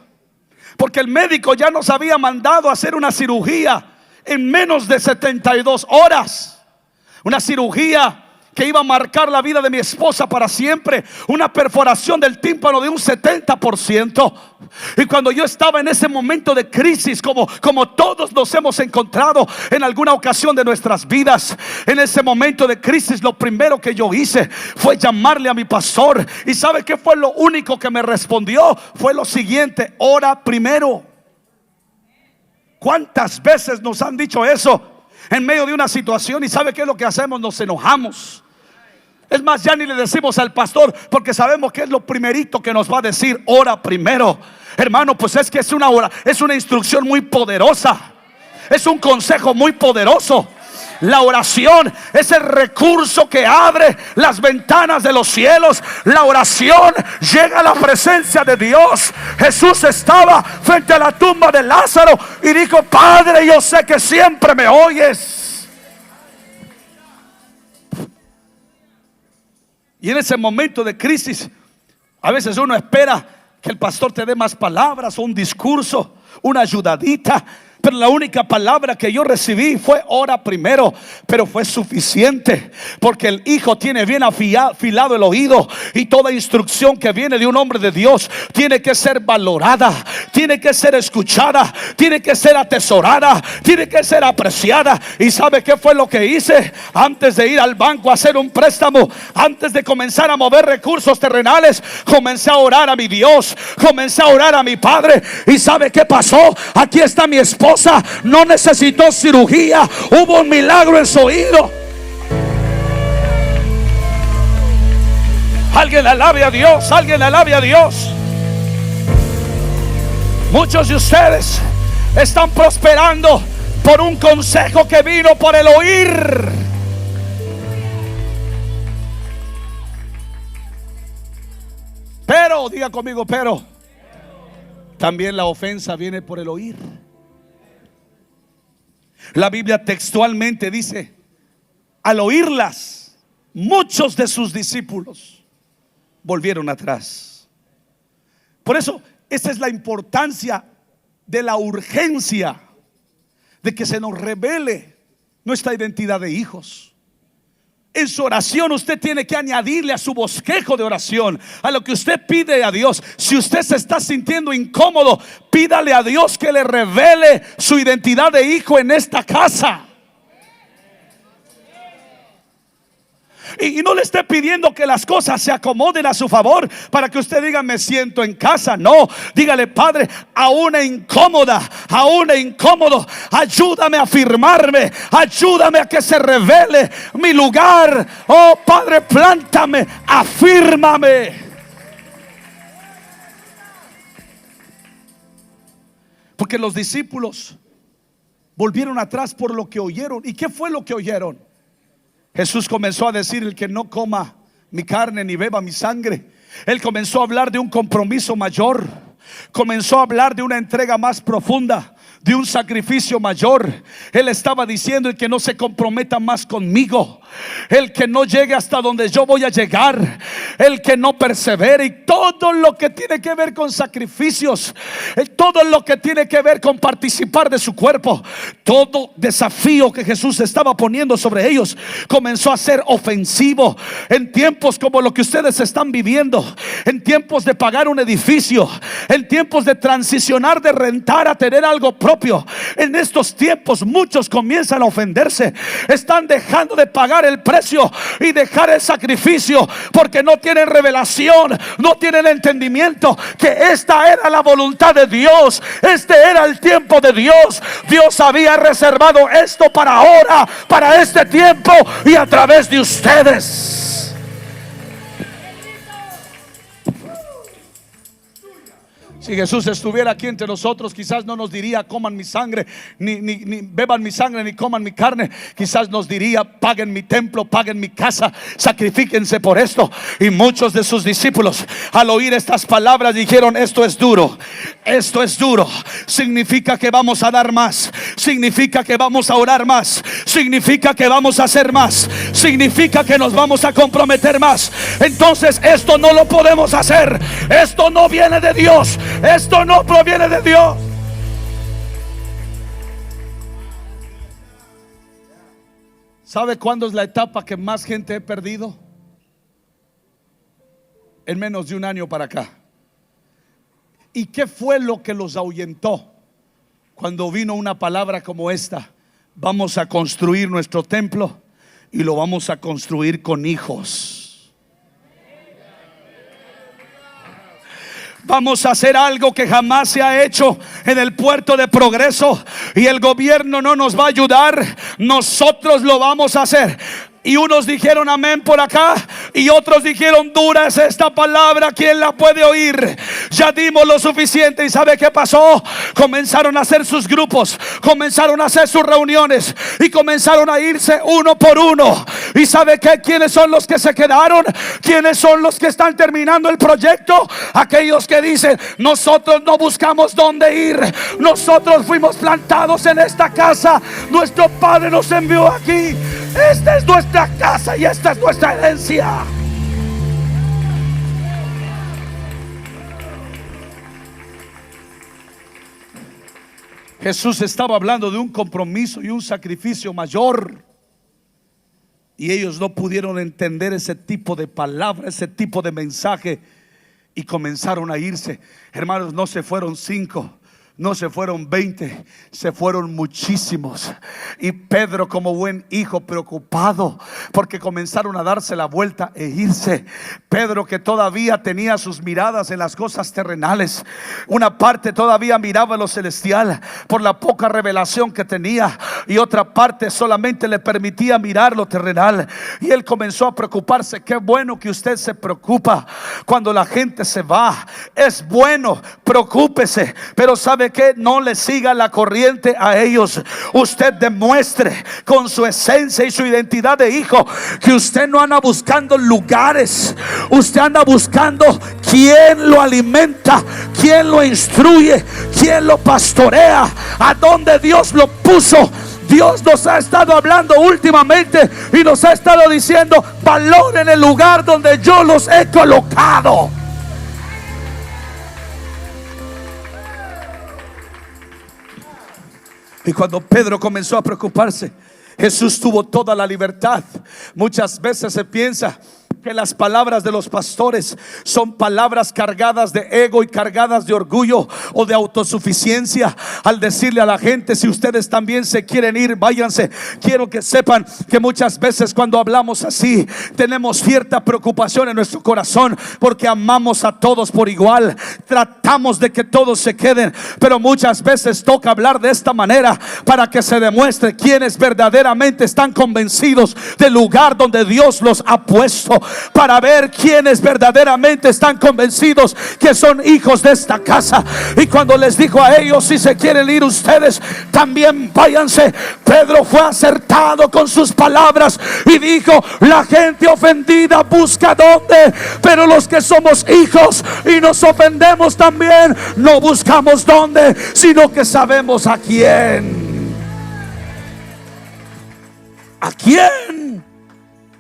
Porque el médico ya nos había mandado a hacer una cirugía en menos de 72 horas. Una cirugía que iba a marcar la vida de mi esposa para siempre. Una perforación del tímpano de un 70%. Y cuando yo estaba en ese momento de crisis, como todos nos hemos encontrado en alguna ocasión de nuestras vidas, en ese momento de crisis, lo primero que yo hice fue llamarle a mi pastor. ¿Y sabe qué fue lo único que me respondió? Fue lo siguiente: ora primero. ¿Cuántas veces nos han dicho eso en medio de una situación? ¿Y sabe qué es lo que hacemos? Nos enojamos. Es más, ya ni le decimos al pastor, porque sabemos que es lo primerito que nos va a decir: ora primero. Hermano, pues es que es una instrucción muy poderosa. Es un consejo muy poderoso. La oración es el recurso que abre las ventanas de los cielos. La oración llega a la presencia de Dios. Jesús estaba frente a la tumba de Lázaro y dijo: Padre, yo sé que siempre me oyes. Y en ese momento de crisis, a veces uno espera que el pastor te dé más palabras o un discurso, una ayudadita. Pero la única palabra que yo recibí fue: ora primero. Pero fue suficiente, porque el hijo tiene bien afilado el oído. Y toda instrucción que viene de un hombre de Dios tiene que ser valorada, tiene que ser escuchada, tiene que ser atesorada, tiene que ser apreciada. ¿Y sabe qué fue lo que hice? Antes de ir al banco a hacer un préstamo, antes de comenzar a mover recursos terrenales, comencé a orar a mi Dios, comencé a orar a mi Padre. ¿Y sabe qué pasó? Aquí está mi esposa. No necesitó cirugía, hubo un milagro en su oído. Alguien alabe a Dios, alguien alabe a Dios. Muchos de ustedes están prosperando por un consejo que vino por el oír. Pero, diga conmigo, pero también la ofensa viene por el oír. La Biblia textualmente dice: al oírlas, muchos de sus discípulos volvieron atrás. Por eso, esa es la importancia de la urgencia de que se nos revele nuestra identidad de hijos. En su oración usted tiene que añadirle a su bosquejo de oración, a lo que usted pide a Dios. Si usted se está sintiendo incómodo, pídale a Dios que le revele su identidad de hijo en esta casa. Y no le esté pidiendo que las cosas se acomoden a su favor para que usted diga: me siento en casa. No, dígale: Padre, aún incómodo, ayúdame a afirmarme, ayúdame a que se revele mi lugar. Oh Padre, plántame, afírmame. Porque los discípulos volvieron atrás por lo que oyeron. ¿Y qué fue lo que oyeron? Jesús comenzó a decir: el que no coma mi carne ni beba mi sangre. Él comenzó a hablar de un compromiso mayor. Comenzó a hablar de una entrega más profunda, de un sacrificio mayor. Él estaba diciendo: el que no se comprometa más conmigo, el que no llegue hasta donde yo voy a llegar, el que no persevere. Y todo lo que tiene que ver con sacrificios, todo lo que tiene que ver con participar de su cuerpo, todo desafío que Jesús estaba poniendo sobre ellos comenzó a ser ofensivo. En tiempos como lo que ustedes están viviendo, en tiempos de pagar un edificio, en tiempos de transicionar de rentar a tener algo propio, en estos tiempos muchos comienzan a ofenderse. Están dejando de pagar el precio y dejar el sacrificio, porque no tienen revelación, no tienen entendimiento que esta era la voluntad de Dios, este era el tiempo de Dios. Dios había reservado esto para ahora, para este tiempo y a través de ustedes. Si Jesús estuviera aquí entre nosotros, quizás no nos diría coman mi sangre, ni beban mi sangre, ni coman mi carne. Quizás nos diría paguen mi templo, paguen mi casa, sacrifíquense por esto. Y muchos de sus discípulos, al oír estas palabras, dijeron: esto es duro, esto es duro. Significa que vamos a dar más, significa que vamos a orar más, significa que vamos a hacer más, significa que nos vamos a comprometer más. Entonces esto no lo podemos hacer, esto no viene de Dios, esto no proviene de Dios. ¿Sabe cuándo es la etapa que más gente he perdido? En menos de un año para acá. ¿Y qué fue lo que los ahuyentó? Cuando vino una palabra como esta: vamos a construir nuestro templo y lo vamos a construir con hijos. Vamos a hacer algo que jamás se ha hecho en el puerto de Progreso, y el gobierno no nos va a ayudar, nosotros lo vamos a hacer. Y unos dijeron amén por acá, y otros dijeron dura es esta palabra, ¿quién la puede oír? Ya dimos lo suficiente. ¿Y sabe qué pasó? Comenzaron a hacer sus grupos, comenzaron a hacer sus reuniones, y comenzaron a irse uno por uno. ¿Y sabe qué? ¿Quiénes son los que se quedaron? ¿Quiénes son los que están terminando el proyecto? Aquellos que dicen: nosotros no buscamos dónde ir, nosotros fuimos plantados en esta casa, nuestro Padre nos envió aquí, esta es nuestra casa y esta es nuestra herencia. Jesús estaba hablando de un compromiso y un sacrificio mayor, y ellos no pudieron entender ese tipo de palabra, ese tipo de mensaje, y comenzaron a irse. Hermanos, no se fueron 5, no se fueron 20, se fueron muchísimos. Y Pedro, como buen hijo, preocupado porque comenzaron a darse la vuelta e irse. Pedro, que todavía tenía sus miradas en las cosas terrenales, una parte todavía miraba lo celestial por la poca revelación que tenía, y otra parte solamente le permitía mirar lo terrenal. Y él comenzó a preocuparse. Qué bueno que usted se preocupa cuando la gente se va, es bueno, preocúpese, pero sabe que no le siga la corriente a ellos. Usted demuestre con su esencia y su identidad de hijo que usted no anda buscando lugares, usted anda buscando quién lo alimenta, quién lo instruye, quién lo pastorea, a dónde Dios lo puso. Dios nos ha estado hablando últimamente y nos ha estado diciendo: valoren el lugar donde yo los he colocado. Y cuando Pedro comenzó a preocuparse, Jesús tuvo toda la libertad. Muchas veces se piensa que las palabras de los pastores son palabras cargadas de ego y cargadas de orgullo o de autosuficiencia, al decirle a la gente: si ustedes también se quieren ir, váyanse. Quiero que sepan que muchas veces cuando hablamos así, tenemos cierta preocupación en nuestro corazón, porque amamos a todos por igual, tratamos de que todos se queden, pero muchas veces toca hablar de esta manera para que se demuestre quienes verdaderamente están convencidos del lugar donde Dios los ha puesto, para ver quienes verdaderamente están convencidos que son hijos de esta casa. Y cuando les dijo a ellos: si se quieren ir ustedes, también váyanse, Pedro fue acertado con sus palabras y dijo: la gente ofendida busca dónde, pero los que somos hijos y nos ofendemos también, no buscamos dónde, sino que sabemos a quién. ¿A quién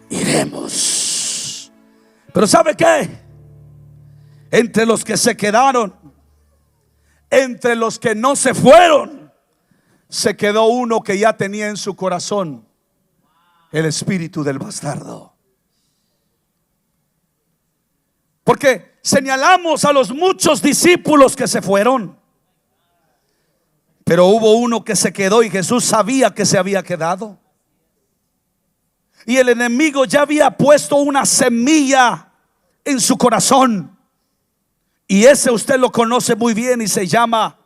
iremos? Pero ¿sabe qué? Entre los que se quedaron, entre los que no se fueron, se quedó uno que ya tenía en su corazón el espíritu del bastardo. Porque señalamos a los muchos discípulos que se fueron, pero hubo uno que se quedó, y Jesús sabía que se había quedado. y el enemigo ya había puesto una semilla en su corazón. Y ese usted lo conoce muy bien y se llama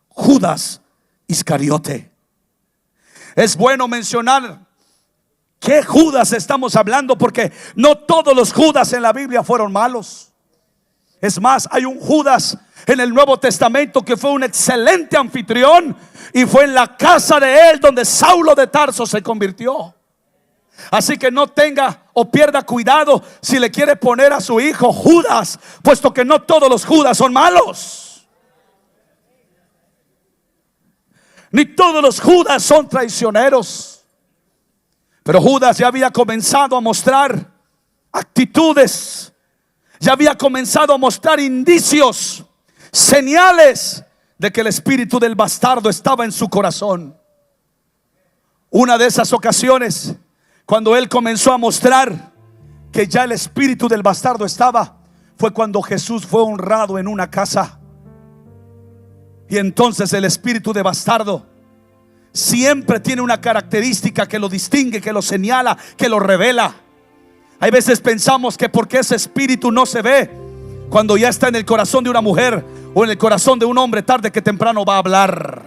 Judas Iscariote. Es bueno mencionar qué Judas estamos hablando, porque no todos los Judas en la Biblia fueron malos. Es más, hay un Judas en el Nuevo Testamento que fue un excelente anfitrión, y fue en la casa de él donde Saulo de Tarso se convirtió. Así que no tenga o pierda cuidado si le quiere poner a su hijo Judas, puesto que no todos los Judas son malos, ni todos los Judas son traicioneros. Pero Judas ya había comenzado a mostrar actitudes, ya había comenzado a mostrar indicios, señales de que el espíritu del bastardo estaba en su corazón. Una de esas ocasiones, cuando él comenzó a mostrar que ya el espíritu del bastardo estaba, fue cuando Jesús fue honrado en una casa. Y entonces el espíritu de bastardo siempre tiene una característica que lo distingue, que lo señala, que lo revela. Hay veces pensamos que porque ese espíritu no se ve, cuando ya está en el corazón de una mujer o en el corazón de un hombre, tarde que temprano va a hablar,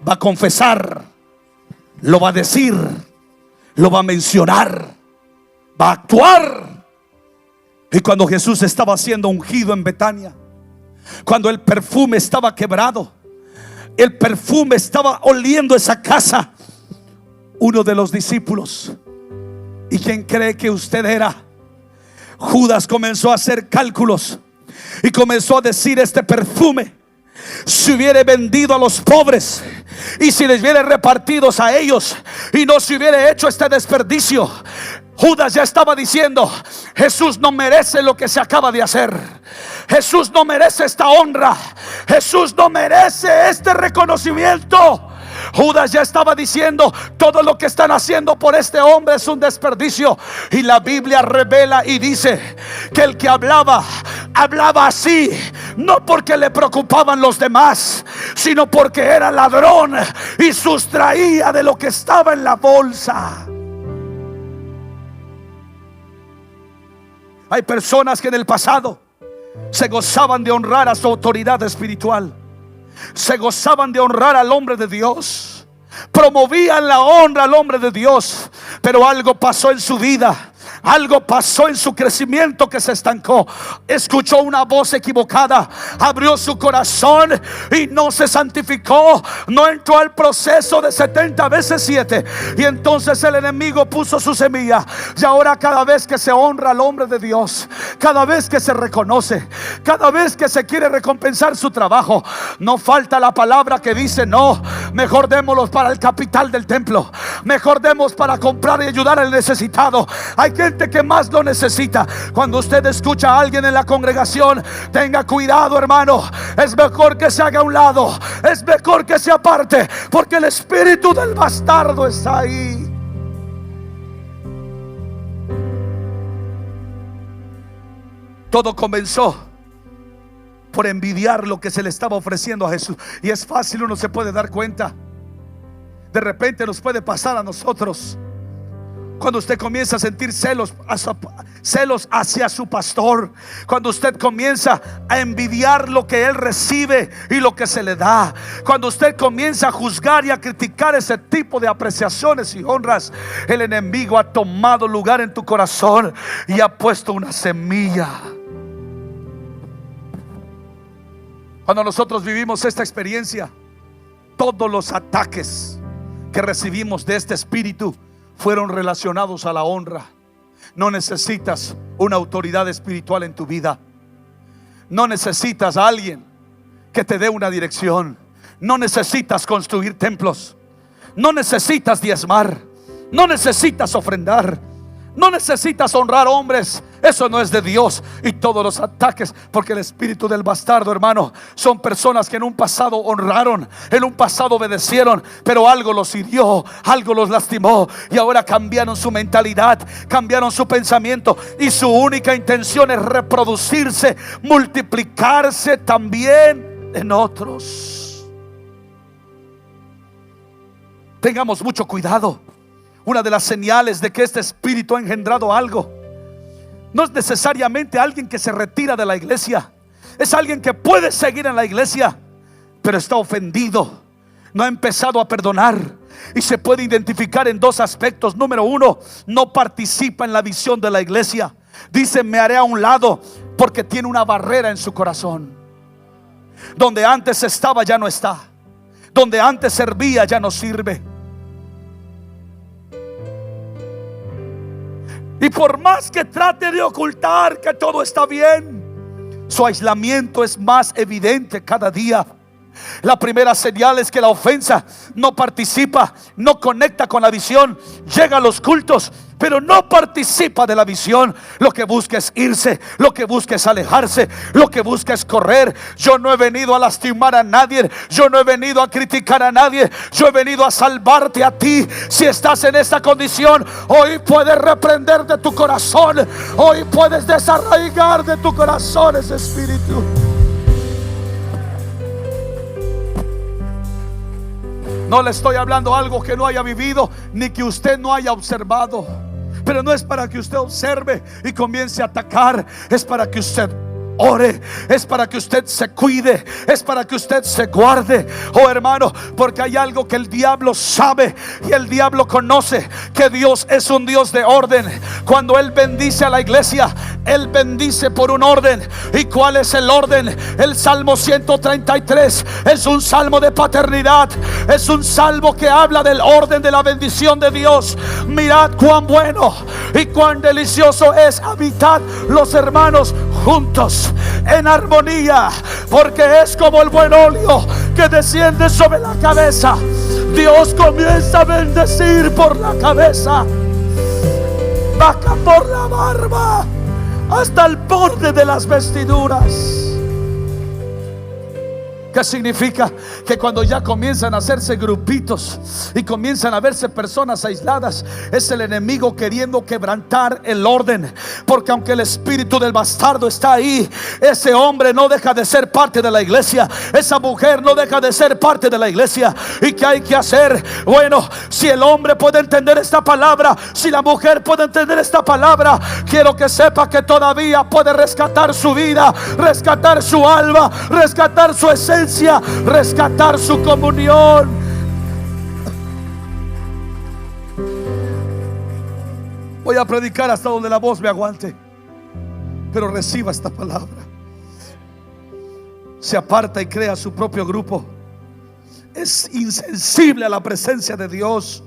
va a confesar, lo va a decir, lo va a mencionar, va a actuar. Y cuando Jesús estaba siendo ungido en Betania, cuando el perfume estaba quebrado, el perfume estaba oliendo esa casa, uno de los discípulos, ¿y quién cree que usted era? Judas comenzó a hacer cálculos y comenzó a decir: este perfume, si hubiera vendido a los pobres y si les hubiera repartidos a ellos y no se hubiera hecho este desperdicio. Judas ya estaba diciendo: Jesús no merece lo que se acaba de hacer, Jesús no merece esta honra, Jesús no merece este reconocimiento. Judas ya estaba diciendo: todo lo que están haciendo por este hombre es un desperdicio. Y la Biblia revela y dice que el que hablaba así, no porque le preocupaban los demás, sino porque era ladrón y sustraía de lo que estaba en la bolsa. Hay personas que en el pasado se gozaban de honrar a su autoridad espiritual, se gozaban de honrar al hombre de Dios, promovían la honra al hombre de Dios, pero algo pasó en su vida, algo pasó en su crecimiento que se estancó. Escuchó una voz equivocada, abrió su corazón y no se santificó, no entró al proceso de 70 veces 7. Y entonces el enemigo puso su semilla. Y ahora cada vez que se honra al hombre de Dios, cada vez que se reconoce, cada vez que se quiere recompensar su trabajo, no falta la palabra que dice: no, mejor démoslos para el capital del templo, mejor demos para comprar y ayudar al necesitado. Hay gente que más lo necesita. Cuando usted escucha a alguien en la congregación, tenga cuidado, hermano. Es mejor que se haga a un lado, es mejor que se aparte, porque el espíritu del bastardo está ahí. Todo comenzó por envidiar lo que se le estaba ofreciendo a Jesús. Y es fácil, uno se puede dar cuenta. De repente nos puede pasar a nosotros. Cuando usted comienza a sentir celos hacia su pastor, cuando usted comienza a envidiar lo que él recibe y lo que se le da, cuando usted comienza a juzgar y a criticar ese tipo de apreciaciones y honras, el enemigo ha tomado lugar en tu corazón y ha puesto una semilla. Cuando nosotros vivimos esta experiencia, todos los ataques que recibimos de este espíritu fueron relacionados a la honra. No necesitas una autoridad espiritual en tu vida. No necesitas a alguien que te dé una dirección. No necesitas construir templos. No necesitas diezmar. No necesitas ofrendar. No necesitas honrar hombres. Eso no es de Dios. Y todos los ataques, porque el espíritu del bastardo, hermano, son personas que en un pasado honraron, en un pasado obedecieron, pero algo los hirió, algo los lastimó, y ahora cambiaron su mentalidad, cambiaron su pensamiento, y su única intención es reproducirse, multiplicarse también en otros. Tengamos mucho cuidado. Una de las señales de que este espíritu ha engendrado algo no es necesariamente alguien que se retira de la iglesia. Es alguien que puede seguir en la iglesia, pero está ofendido, no ha empezado a perdonar. Y se puede identificar en dos aspectos. Número uno, no participa en la visión de la iglesia. Dice: me haré a un lado, porque tiene una barrera en su corazón. Donde antes estaba ya no está. Donde antes servía ya no sirve. Y por más que trate de ocultar que todo está bien, su aislamiento es más evidente cada día. La primera señal es que la ofensa no participa, no conecta con la visión. Llega a los cultos, pero no participa de la visión. Lo que busca es irse, lo que busca es alejarse, lo que busca es correr. Yo no he venido a lastimar a nadie, yo no he venido a criticar a nadie, yo he venido a salvarte a ti. Si estás en esta condición, hoy puedes reprender de tu corazón, hoy puedes desarraigar de tu corazón ese espíritu. No le estoy hablando algo que no haya vivido, ni que usted no haya observado. Pero no es para que usted observe y comience a atacar. Es para que usted ore, es para que usted se cuide, es para que usted se guarde. Oh hermano, porque hay algo que el diablo sabe y el diablo conoce: que Dios es un Dios de orden. Cuando Él bendice a la iglesia, Él bendice por un orden. ¿Y cuál es el orden? El Salmo 133 es un salmo de paternidad, es un salmo que habla del orden de la bendición de Dios. Mirad cuán bueno y cuán delicioso es habitar los hermanos juntos en armonía, porque es como el buen óleo que desciende sobre la cabeza. Dios comienza a bendecir por la cabeza, baja por la barba hasta el borde de las vestiduras. ¿Qué significa? Que cuando ya comienzan a hacerse grupitos y comienzan a verse personas aisladas, es el enemigo queriendo quebrantar el orden. Porque aunque el espíritu del bastardo está ahí, ese hombre no deja de ser parte de la iglesia, esa mujer no deja de ser parte de la iglesia. ¿Y qué hay que hacer? Bueno, si el hombre puede entender esta palabra, si la mujer puede entender esta palabra, quiero que sepa que todavía puede rescatar su vida, rescatar su alma, rescatar su esencia, rescatar su comunión. Voy a predicar hasta donde la voz me aguante, pero reciba esta palabra. Se aparta y crea su propio grupo. Es insensible a la presencia de Dios.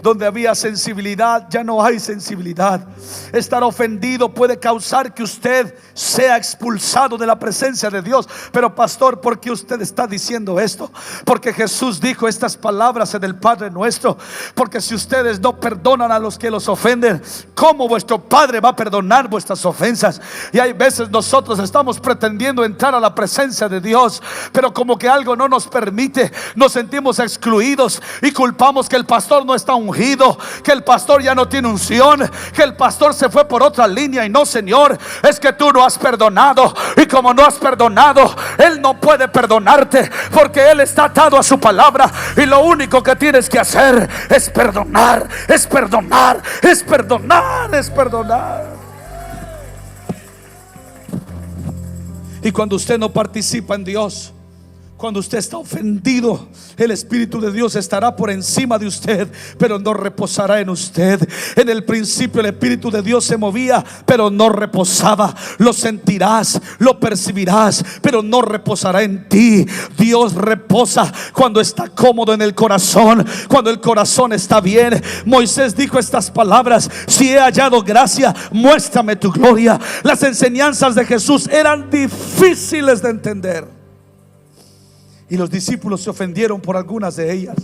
Donde había sensibilidad, ya no hay sensibilidad. Estar ofendido puede causar que usted sea expulsado de la presencia de Dios. Pero pastor, ¿por qué usted está diciendo esto? Porque Jesús dijo estas palabras en el Padre Nuestro. Porque si ustedes no perdonan a los que los ofenden, ¿cómo vuestro Padre va a perdonar vuestras ofensas? Y hay veces nosotros estamos pretendiendo entrar a la presencia de Dios, pero como que algo no nos permite, nos sentimos excluidos y culpamos que el pastor no está ungido, que el pastor ya no tiene unción, que el pastor se fue por otra línea. Y no, Señor, es que tú no has perdonado, y como no has perdonado, Él no puede perdonarte, porque Él está atado a su palabra. Y lo único que tienes que hacer es perdonar, es perdonar, es perdonar, es perdonar. Y cuando usted no participa en Dios, cuando usted está ofendido, el Espíritu de Dios estará por encima de usted, pero no reposará en usted. En el principio el Espíritu de Dios se movía, pero no reposaba. Lo sentirás, lo percibirás, pero no reposará en ti. Dios reposa cuando está cómodo en el corazón, cuando el corazón está bien. Moisés dijo estas palabras: si he hallado gracia, muéstrame tu gloria. Las enseñanzas de Jesús eran difíciles de entender, y los discípulos se ofendieron por algunas de ellas.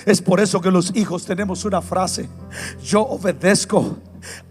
Es por eso que los hijos tenemos una frase: yo obedezco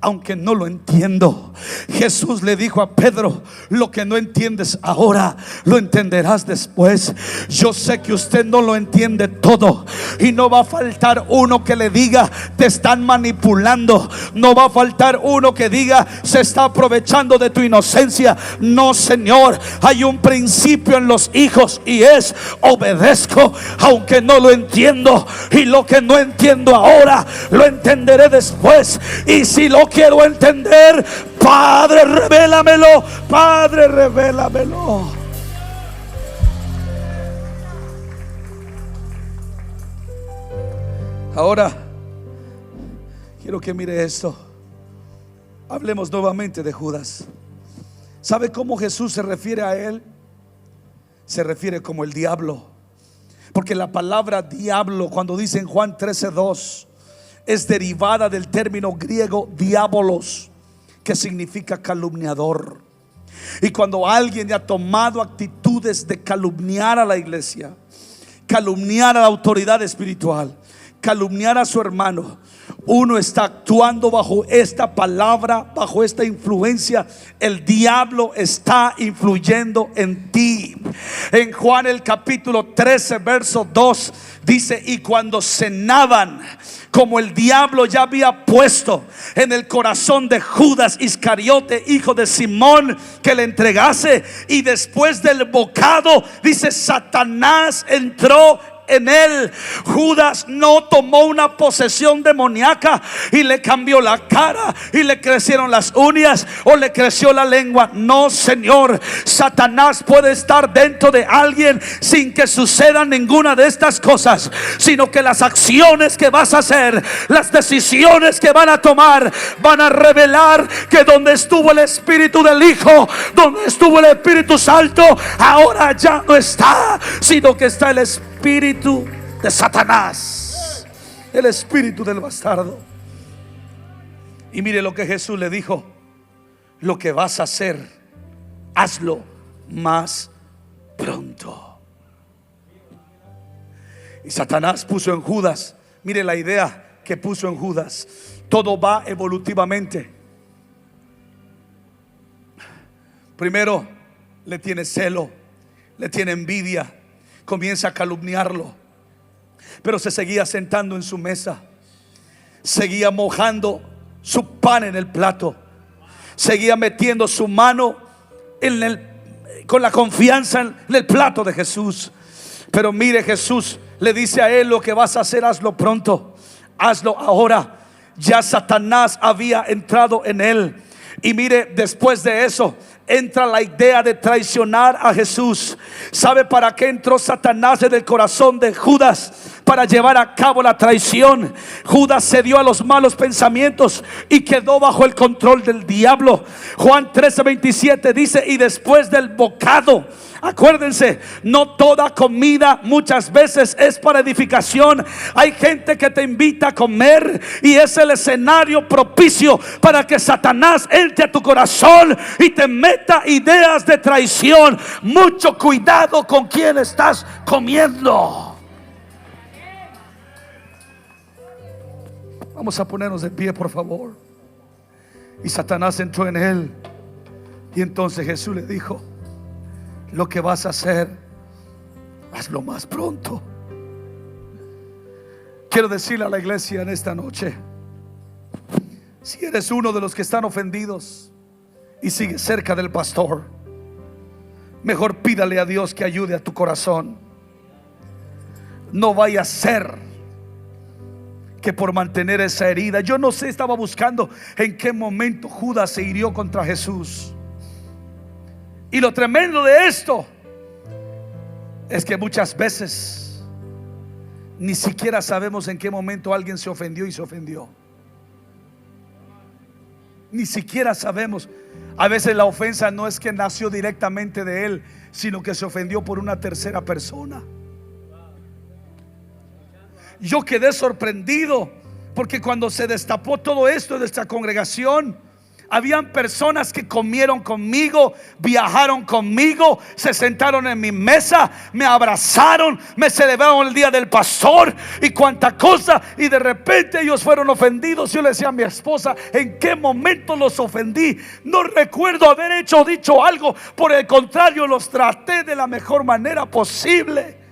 aunque no lo entiendo. Jesús le dijo a Pedro: lo que no entiendes ahora, lo entenderás después. Yo sé que usted no lo entiende todo, y no va a faltar uno que le diga: te están manipulando. No va a faltar uno que diga: se está aprovechando de tu inocencia. No, Señor, hay un principio en los hijos, y es: obedezco aunque no lo entiendo, y lo que no entiendo ahora lo entenderé después. Y si lo quiero entender, Padre, revélamelo. Padre, revélamelo. Ahora quiero que mire esto. Hablemos nuevamente de Judas. ¿Sabe cómo Jesús se refiere a él? Se refiere como el diablo. Porque la palabra diablo, cuando dice en Juan 13:2, es derivada del término griego diabolos, que significa calumniador. Y cuando alguien ha tomado actitudes de calumniar a la iglesia, calumniar a la autoridad espiritual, calumniar a su hermano, uno está actuando bajo esta palabra, bajo esta influencia. El diablo está influyendo en ti. En Juan el capítulo 13 verso 2 dice: y cuando cenaban, como el diablo ya había puesto en el corazón de Judas Iscariote, hijo de Simón, que le entregase, y después del bocado, dice, Satanás entró en él. Judas no tomó una posesión demoníaca y le cambió la cara y le crecieron las uñas o le creció la lengua. No, Señor. Satanás puede estar dentro de alguien sin que suceda ninguna de estas cosas, sino que las acciones que vas a hacer, las decisiones que van a tomar, van a revelar que donde estuvo el Espíritu del Hijo, donde estuvo el Espíritu Santo, ahora ya no está, sino que está el Espíritu de Satanás, el espíritu del bastardo. Y mire lo que Jesús le dijo: lo que vas a hacer, hazlo más pronto. Y Satanás puso en Judas, mire la idea que puso en Judas. Todo va evolutivamente. Primero le tiene celo, le tiene envidia, comienza a calumniarlo, pero se seguía sentando en su mesa, seguía mojando su pan en el plato, seguía metiendo su mano con la confianza en el plato de Jesús. Pero mire, Jesús le dice a él: lo que vas a hacer, hazlo pronto, hazlo ahora. Ya Satanás había entrado en él. Y mire, después de eso entra la idea de traicionar a Jesús. ¿Sabe para qué entró Satanás en el corazón de Judas? Para llevar a cabo la traición. Judas cedió a los malos pensamientos y quedó bajo el control del diablo. Juan 13:27 dice: y después del bocado. Acuérdense, no toda comida muchas veces es para edificación. Hay gente que te invita a comer y es el escenario propicio para que Satanás entre a tu corazón y te meta ideas de traición. Mucho cuidado con quién estás comiendo. Vamos a ponernos de pie, por favor. Y Satanás entró en él. Y entonces Jesús le dijo: lo que vas a hacer, hazlo más pronto. Quiero decirle a la iglesia en esta noche: si eres uno de los que están ofendidos y sigues cerca del pastor, mejor pídale a Dios que ayude a tu corazón. No vaya a ser que por mantener esa herida, yo no sé, estaba buscando en qué momento Judas se hirió contra Jesús. Y lo tremendo de esto es que muchas veces ni siquiera sabemos en qué momento alguien se ofendió y se ofendió. Ni siquiera sabemos. A veces la ofensa no es que nació directamente de él, sino que se ofendió por una tercera persona. Yo quedé sorprendido porque cuando se destapó todo esto en nuestra congregación, Habían personas que comieron conmigo, viajaron conmigo, se sentaron en mi mesa, me abrazaron, me celebraron el día del pastor y cuánta cosa. Y de repente ellos fueron ofendidos. Yo le decía a mi esposa: ¿en qué momento los ofendí? No recuerdo haber dicho algo. Por el contrario, los traté de la mejor manera posible.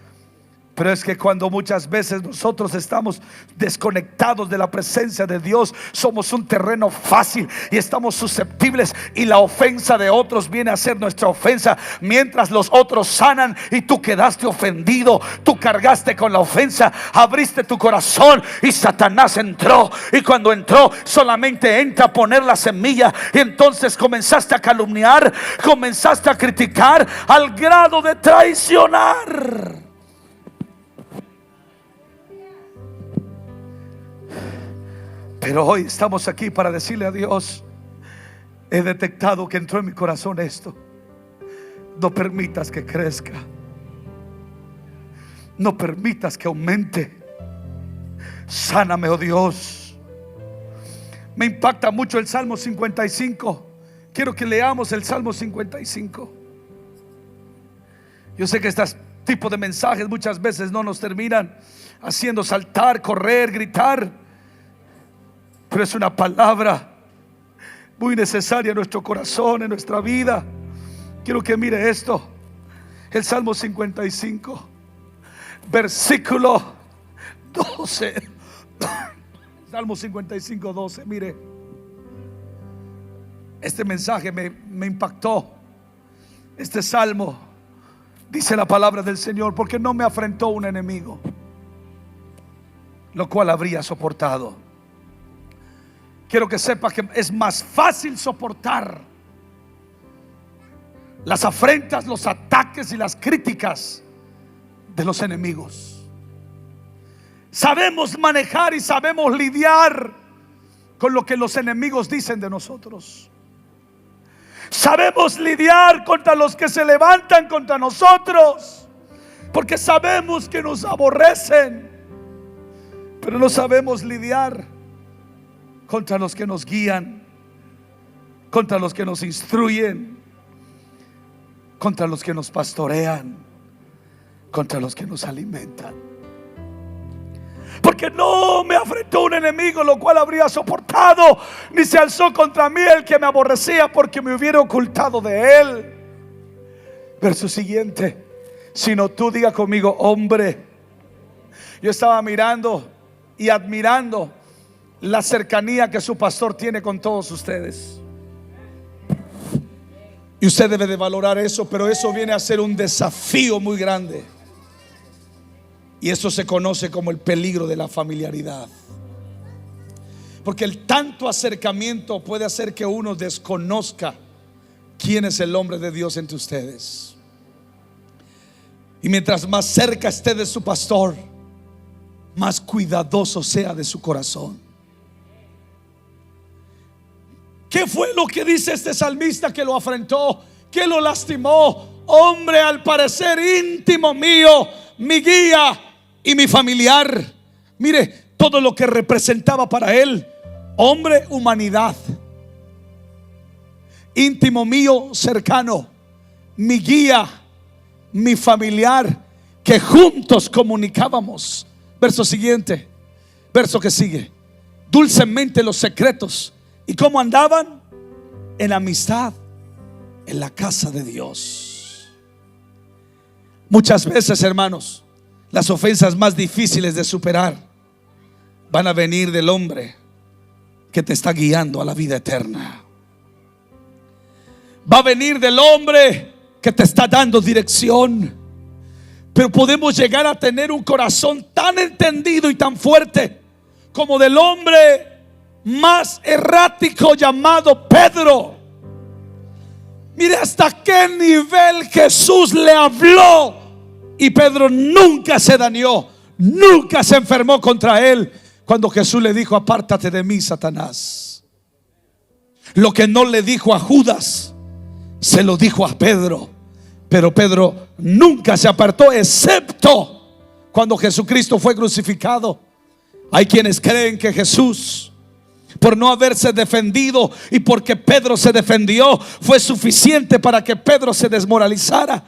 Pero es que cuando muchas veces nosotros estamos desconectados de la presencia de Dios, somos un terreno fácil y estamos susceptibles, y la ofensa de otros viene a ser nuestra ofensa. Mientras los otros sanan y tú quedaste ofendido, tú cargaste con la ofensa, abriste tu corazón y Satanás entró. Y cuando entró, solamente entra a poner la semilla, y entonces comenzaste a calumniar, comenzaste a criticar al grado de traicionar. Pero hoy estamos aquí para decirle a Dios: he detectado que entró en mi corazón esto. No permitas que crezca, no permitas que aumente. Sáname, oh Dios. Me impacta mucho el Salmo 55. Quiero que leamos el Salmo 55. Yo sé que este tipo de mensajes muchas veces no nos terminan haciendo saltar, correr, gritar, pero es una palabra muy necesaria en nuestro corazón, en nuestra vida. Quiero que mire esto. El Salmo 55, versículo 12. Salmo 55, 12. Mire, este mensaje me impactó. Este salmo, dice la palabra del Señor: porque no me afrentó un enemigo, lo cual habría soportado. Quiero que sepa que es más fácil soportar las afrentas, los ataques y las críticas de los enemigos. Sabemos manejar y sabemos lidiar con lo que los enemigos dicen de nosotros. Sabemos lidiar contra los que se levantan contra nosotros, porque sabemos que nos aborrecen. Pero no sabemos lidiar contra los que nos guían, contra los que nos instruyen, contra los que nos pastorean, contra los que nos alimentan. Porque no me afrentó un enemigo, lo cual habría soportado, ni se alzó contra mí el que me aborrecía, porque me hubiera ocultado de él. Verso siguiente: sino tú, diga conmigo, hombre. Yo estaba mirando y admirando la cercanía que su pastor tiene con todos ustedes, y usted debe de valorar eso. Pero eso viene a ser un desafío muy grande, y eso se conoce como el peligro de la familiaridad. Porque el tanto acercamiento puede hacer que uno desconozca quién es el hombre de Dios entre ustedes. Y mientras más cerca esté de su pastor, más cuidadoso sea de su corazón. ¿Qué fue lo que dice este salmista que lo afrentó, que lo lastimó? Hombre, al parecer íntimo mío, mi guía y mi familiar. Mire todo lo que representaba para él: hombre, humanidad, íntimo mío, cercano, mi guía, mi familiar, que juntos comunicábamos. Verso siguiente, verso que sigue: dulcemente los secretos. ¿Y cómo andaban? En amistad, en la casa de Dios. Muchas veces, hermanos, las ofensas más difíciles de superar van a venir del hombre que te está guiando a la vida eterna. Va a venir del hombre que te está dando dirección. Pero podemos llegar a tener un corazón tan entendido y tan fuerte como del hombre más errático llamado Pedro. Mire hasta qué nivel Jesús le habló, y Pedro nunca se dañó, nunca se enfermó contra él. Cuando Jesús le dijo: apártate de mí, Satanás. Lo que no le dijo a Judas, se lo dijo a Pedro. Pero Pedro nunca se apartó, excepto cuando Jesucristo fue crucificado. Hay quienes creen que Jesús por no haberse defendido, y porque Pedro se defendió, fue suficiente para que Pedro se desmoralizara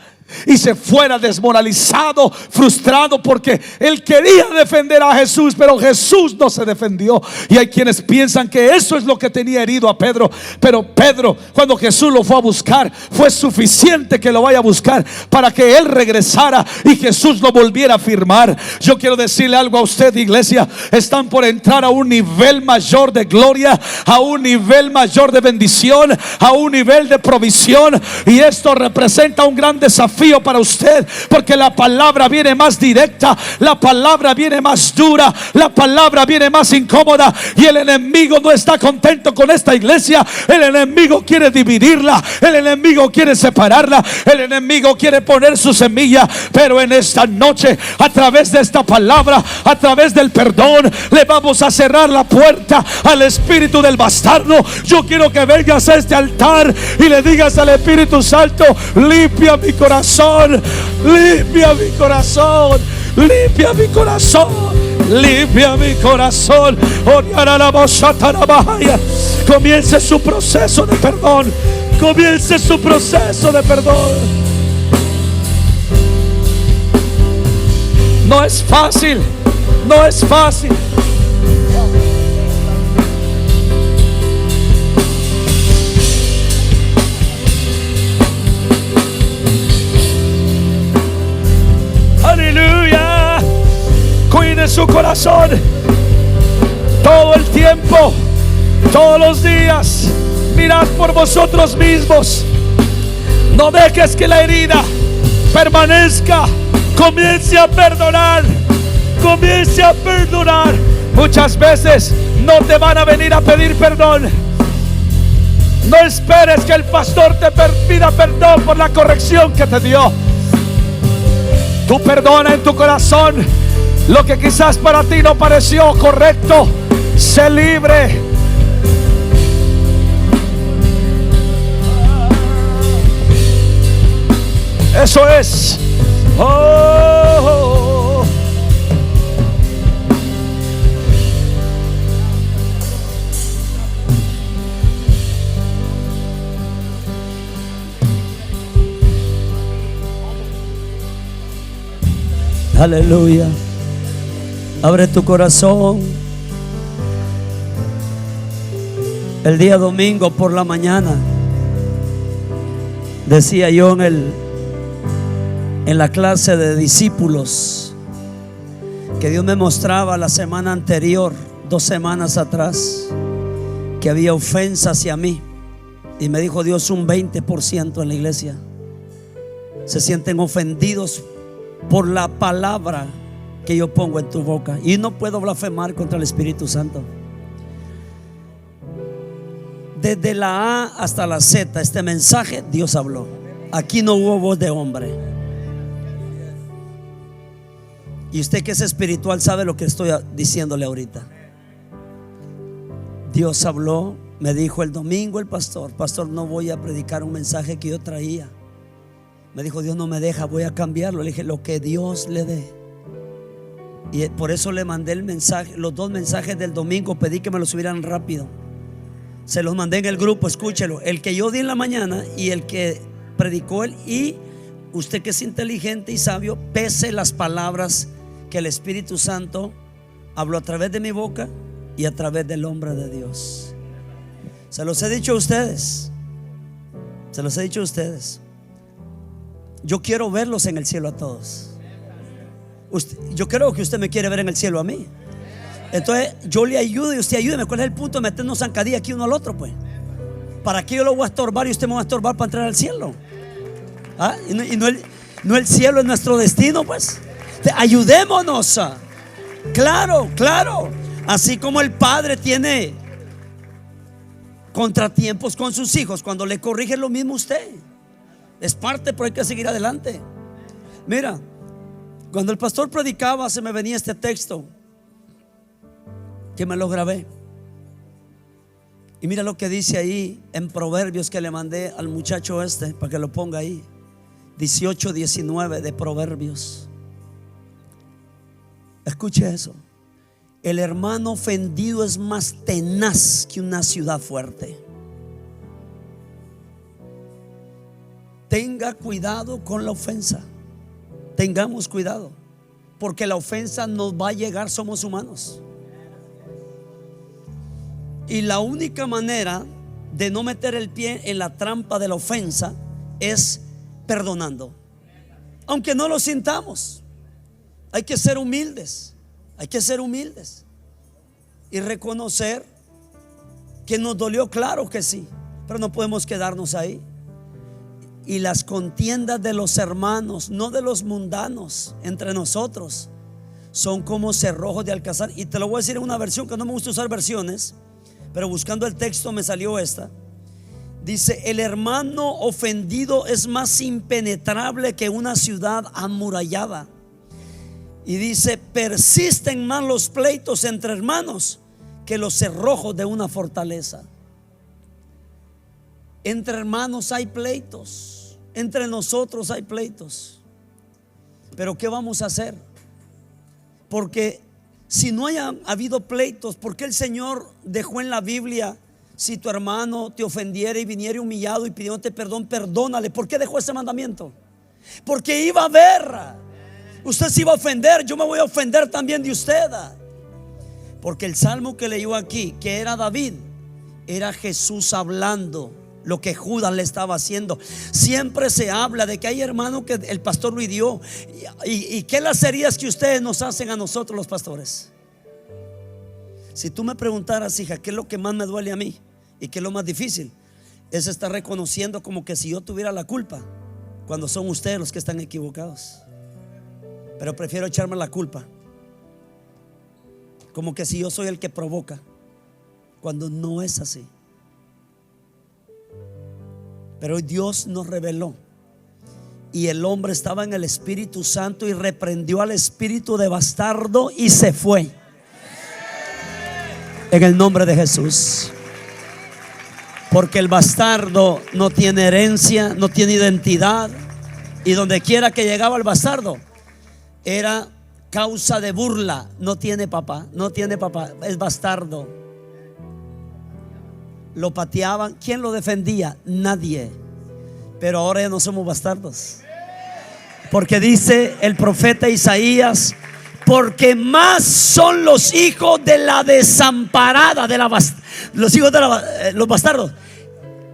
y se fuera desmoralizado, frustrado, porque él quería defender a Jesús, pero Jesús no se defendió. Y hay quienes piensan que eso es lo que tenía herido a Pedro, pero Pedro, cuando Jesús lo fue a buscar, fue suficiente que lo vaya a buscar para que él regresara y Jesús lo volviera a firmar. Yo quiero decirle algo a usted, iglesia: están por entrar a un nivel mayor de gloria, a un nivel mayor de bendición, a un nivel de provisión, y esto representa un gran desafío para usted, porque la palabra viene más directa, la palabra viene más dura, la palabra viene más incómoda, y el enemigo no está contento con esta iglesia. El enemigo quiere dividirla, el enemigo quiere separarla, el enemigo quiere poner su semilla. Pero en esta noche, a través de esta palabra, a través del perdón, le vamos a cerrar la puerta al espíritu del bastardo. Yo quiero que vengas a este altar y le digas al Espíritu Santo: limpia mi corazón, limpia mi corazón, limpia mi corazón, limpia mi corazón. Comience su proceso de perdón, comience su proceso de perdón. No es fácil, no es fácil. Aleluya. Cuide su corazón todo el tiempo, todos los días. Mirad por vosotros mismos. No dejes que la herida permanezca. Comience a perdonar. Comience a perdonar. Muchas veces no te van a venir a pedir perdón. No esperes que el pastor te pida perdón por la corrección que te dio. Tú perdona en tu corazón lo que quizás para ti no pareció correcto. Sé libre. Eso es. Oh. Aleluya. Abre tu corazón. El día domingo por la mañana decía yo en la clase de discípulos que Dios me mostraba la semana anterior, 2 semanas atrás, que había ofensa hacia mí, y me dijo Dios: un 20% en la iglesia se sienten ofendidos por la palabra que yo pongo en tu boca, y no puedo blasfemar contra el Espíritu Santo. Desde la A hasta la Z, este mensaje Dios habló. Aquí no hubo voz de hombre. Y usted que es espiritual sabe lo que estoy diciéndole ahorita. Dios habló. Me dijo el domingo el pastor: pastor, no voy a predicar un mensaje que yo traía. Me dijo: Dios no me deja, voy a cambiarlo. Le dije: lo que Dios le dé. Y por eso le mandé el mensaje, los 2 mensajes del domingo. Pedí que me los subieran rápido. Se los mandé en el grupo, escúchelo. El que yo di en la mañana y el que predicó él. Y usted que es inteligente y sabio, pese las palabras que el Espíritu Santo habló a través de mi boca y a través del hombre de Dios. Se los he dicho a ustedes. Se los he dicho a ustedes. Yo quiero verlos en el cielo a todos. Yo creo que usted me quiere ver en el cielo a mí. Entonces yo le ayudo y usted ayúdeme. ¿Cuál es el punto de meternos zancadilla aquí uno al otro, pues? ¿Para qué yo lo voy a estorbar y usted me va a estorbar para entrar al cielo? ¿Ah? Y no el cielo es nuestro destino, pues. Ayudémonos. Claro, claro. Así como el padre tiene contratiempos con sus hijos, cuando le corrige lo mismo usted. Es parte, pero hay que seguir adelante. Mira, cuando el pastor predicaba se me venía este texto, que me lo grabé. Y mira lo que dice ahí en Proverbios, que le mandé al muchacho para que lo ponga ahí. 18:19 de Proverbios. Escuche eso. El hermano ofendido es más tenaz que una ciudad fuerte. Tenga cuidado con la ofensa. Tengamos cuidado, porque la ofensa nos va a llegar, somos humanos. Y la única manera de no meter el pie en la trampa de la ofensa es perdonando, aunque no lo sintamos. Hay que ser humildes. Hay que ser humildes y reconocer que nos dolió, claro que sí, pero no podemos quedarnos ahí. Y las contiendas de los hermanos, no de los mundanos, entre nosotros, son como cerrojos de alcazar. Y te lo voy a decir en una versión que no me gusta usar versiones, pero buscando el texto me salió esta. Dice: el hermano ofendido es más impenetrable que una ciudad amurallada. Y dice: persisten más los pleitos entre hermanos que los cerrojos de una fortaleza. Entre hermanos hay pleitos, entre nosotros hay pleitos. Pero ¿qué vamos a hacer? Porque si no haya habido pleitos, ¿por qué el Señor dejó en la Biblia: si tu hermano te ofendiera y viniera humillado y pidiéndote perdón, perdónale? ¿Por qué dejó ese mandamiento? Porque iba a haber. Usted se iba a ofender, yo me voy a ofender también de usted. Porque el salmo que leyó aquí, que era David, era Jesús hablando lo que Judas le estaba haciendo. Siempre se habla de que hay hermanos que el pastor lo hirió. ¿Y qué las heridas que ustedes nos hacen a nosotros los pastores? Si tú me preguntaras, hija, ¿qué es lo que más me duele a mí? ¿Y qué es lo más difícil? Es estar reconociendo como que si yo tuviera la culpa, cuando son ustedes los que están equivocados. Pero prefiero echarme la culpa, como que si yo soy el que provoca, cuando no es así. Pero hoy Dios nos reveló, y el hombre estaba en el Espíritu Santo y reprendió al espíritu de bastardo y se fue. En el nombre de Jesús. Porque el bastardo no tiene herencia, no tiene identidad, y donde quiera que llegaba el bastardo era causa de burla. No tiene papá, no tiene papá, es bastardo. Lo pateaban. ¿Quién lo defendía? Nadie. Pero ahora ya no somos bastardos, porque dice el profeta Isaías: porque más son los hijos de la desamparada, los hijos de los bastardos,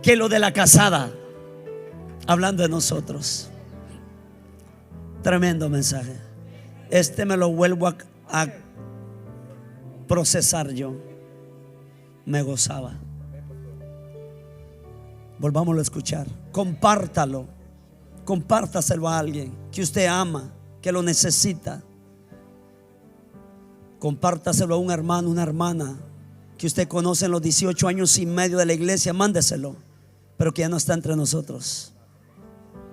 que lo de la casada. Hablando de nosotros. Tremendo mensaje. Este me lo vuelvo a procesar yo. Me gozaba. Volvámoslo a escuchar. Compártalo. Compártaselo a alguien que usted ama, que lo necesita. Compártaselo a un hermano, una hermana que usted conoce en los 18 años y medio de la iglesia. Mándeselo, pero que ya no está entre nosotros.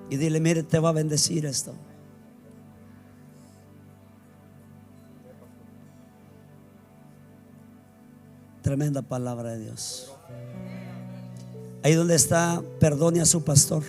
Y dile: mire, te va a bendecir esto. Tremenda palabra de Dios. Ahí donde está, perdone a su pastor.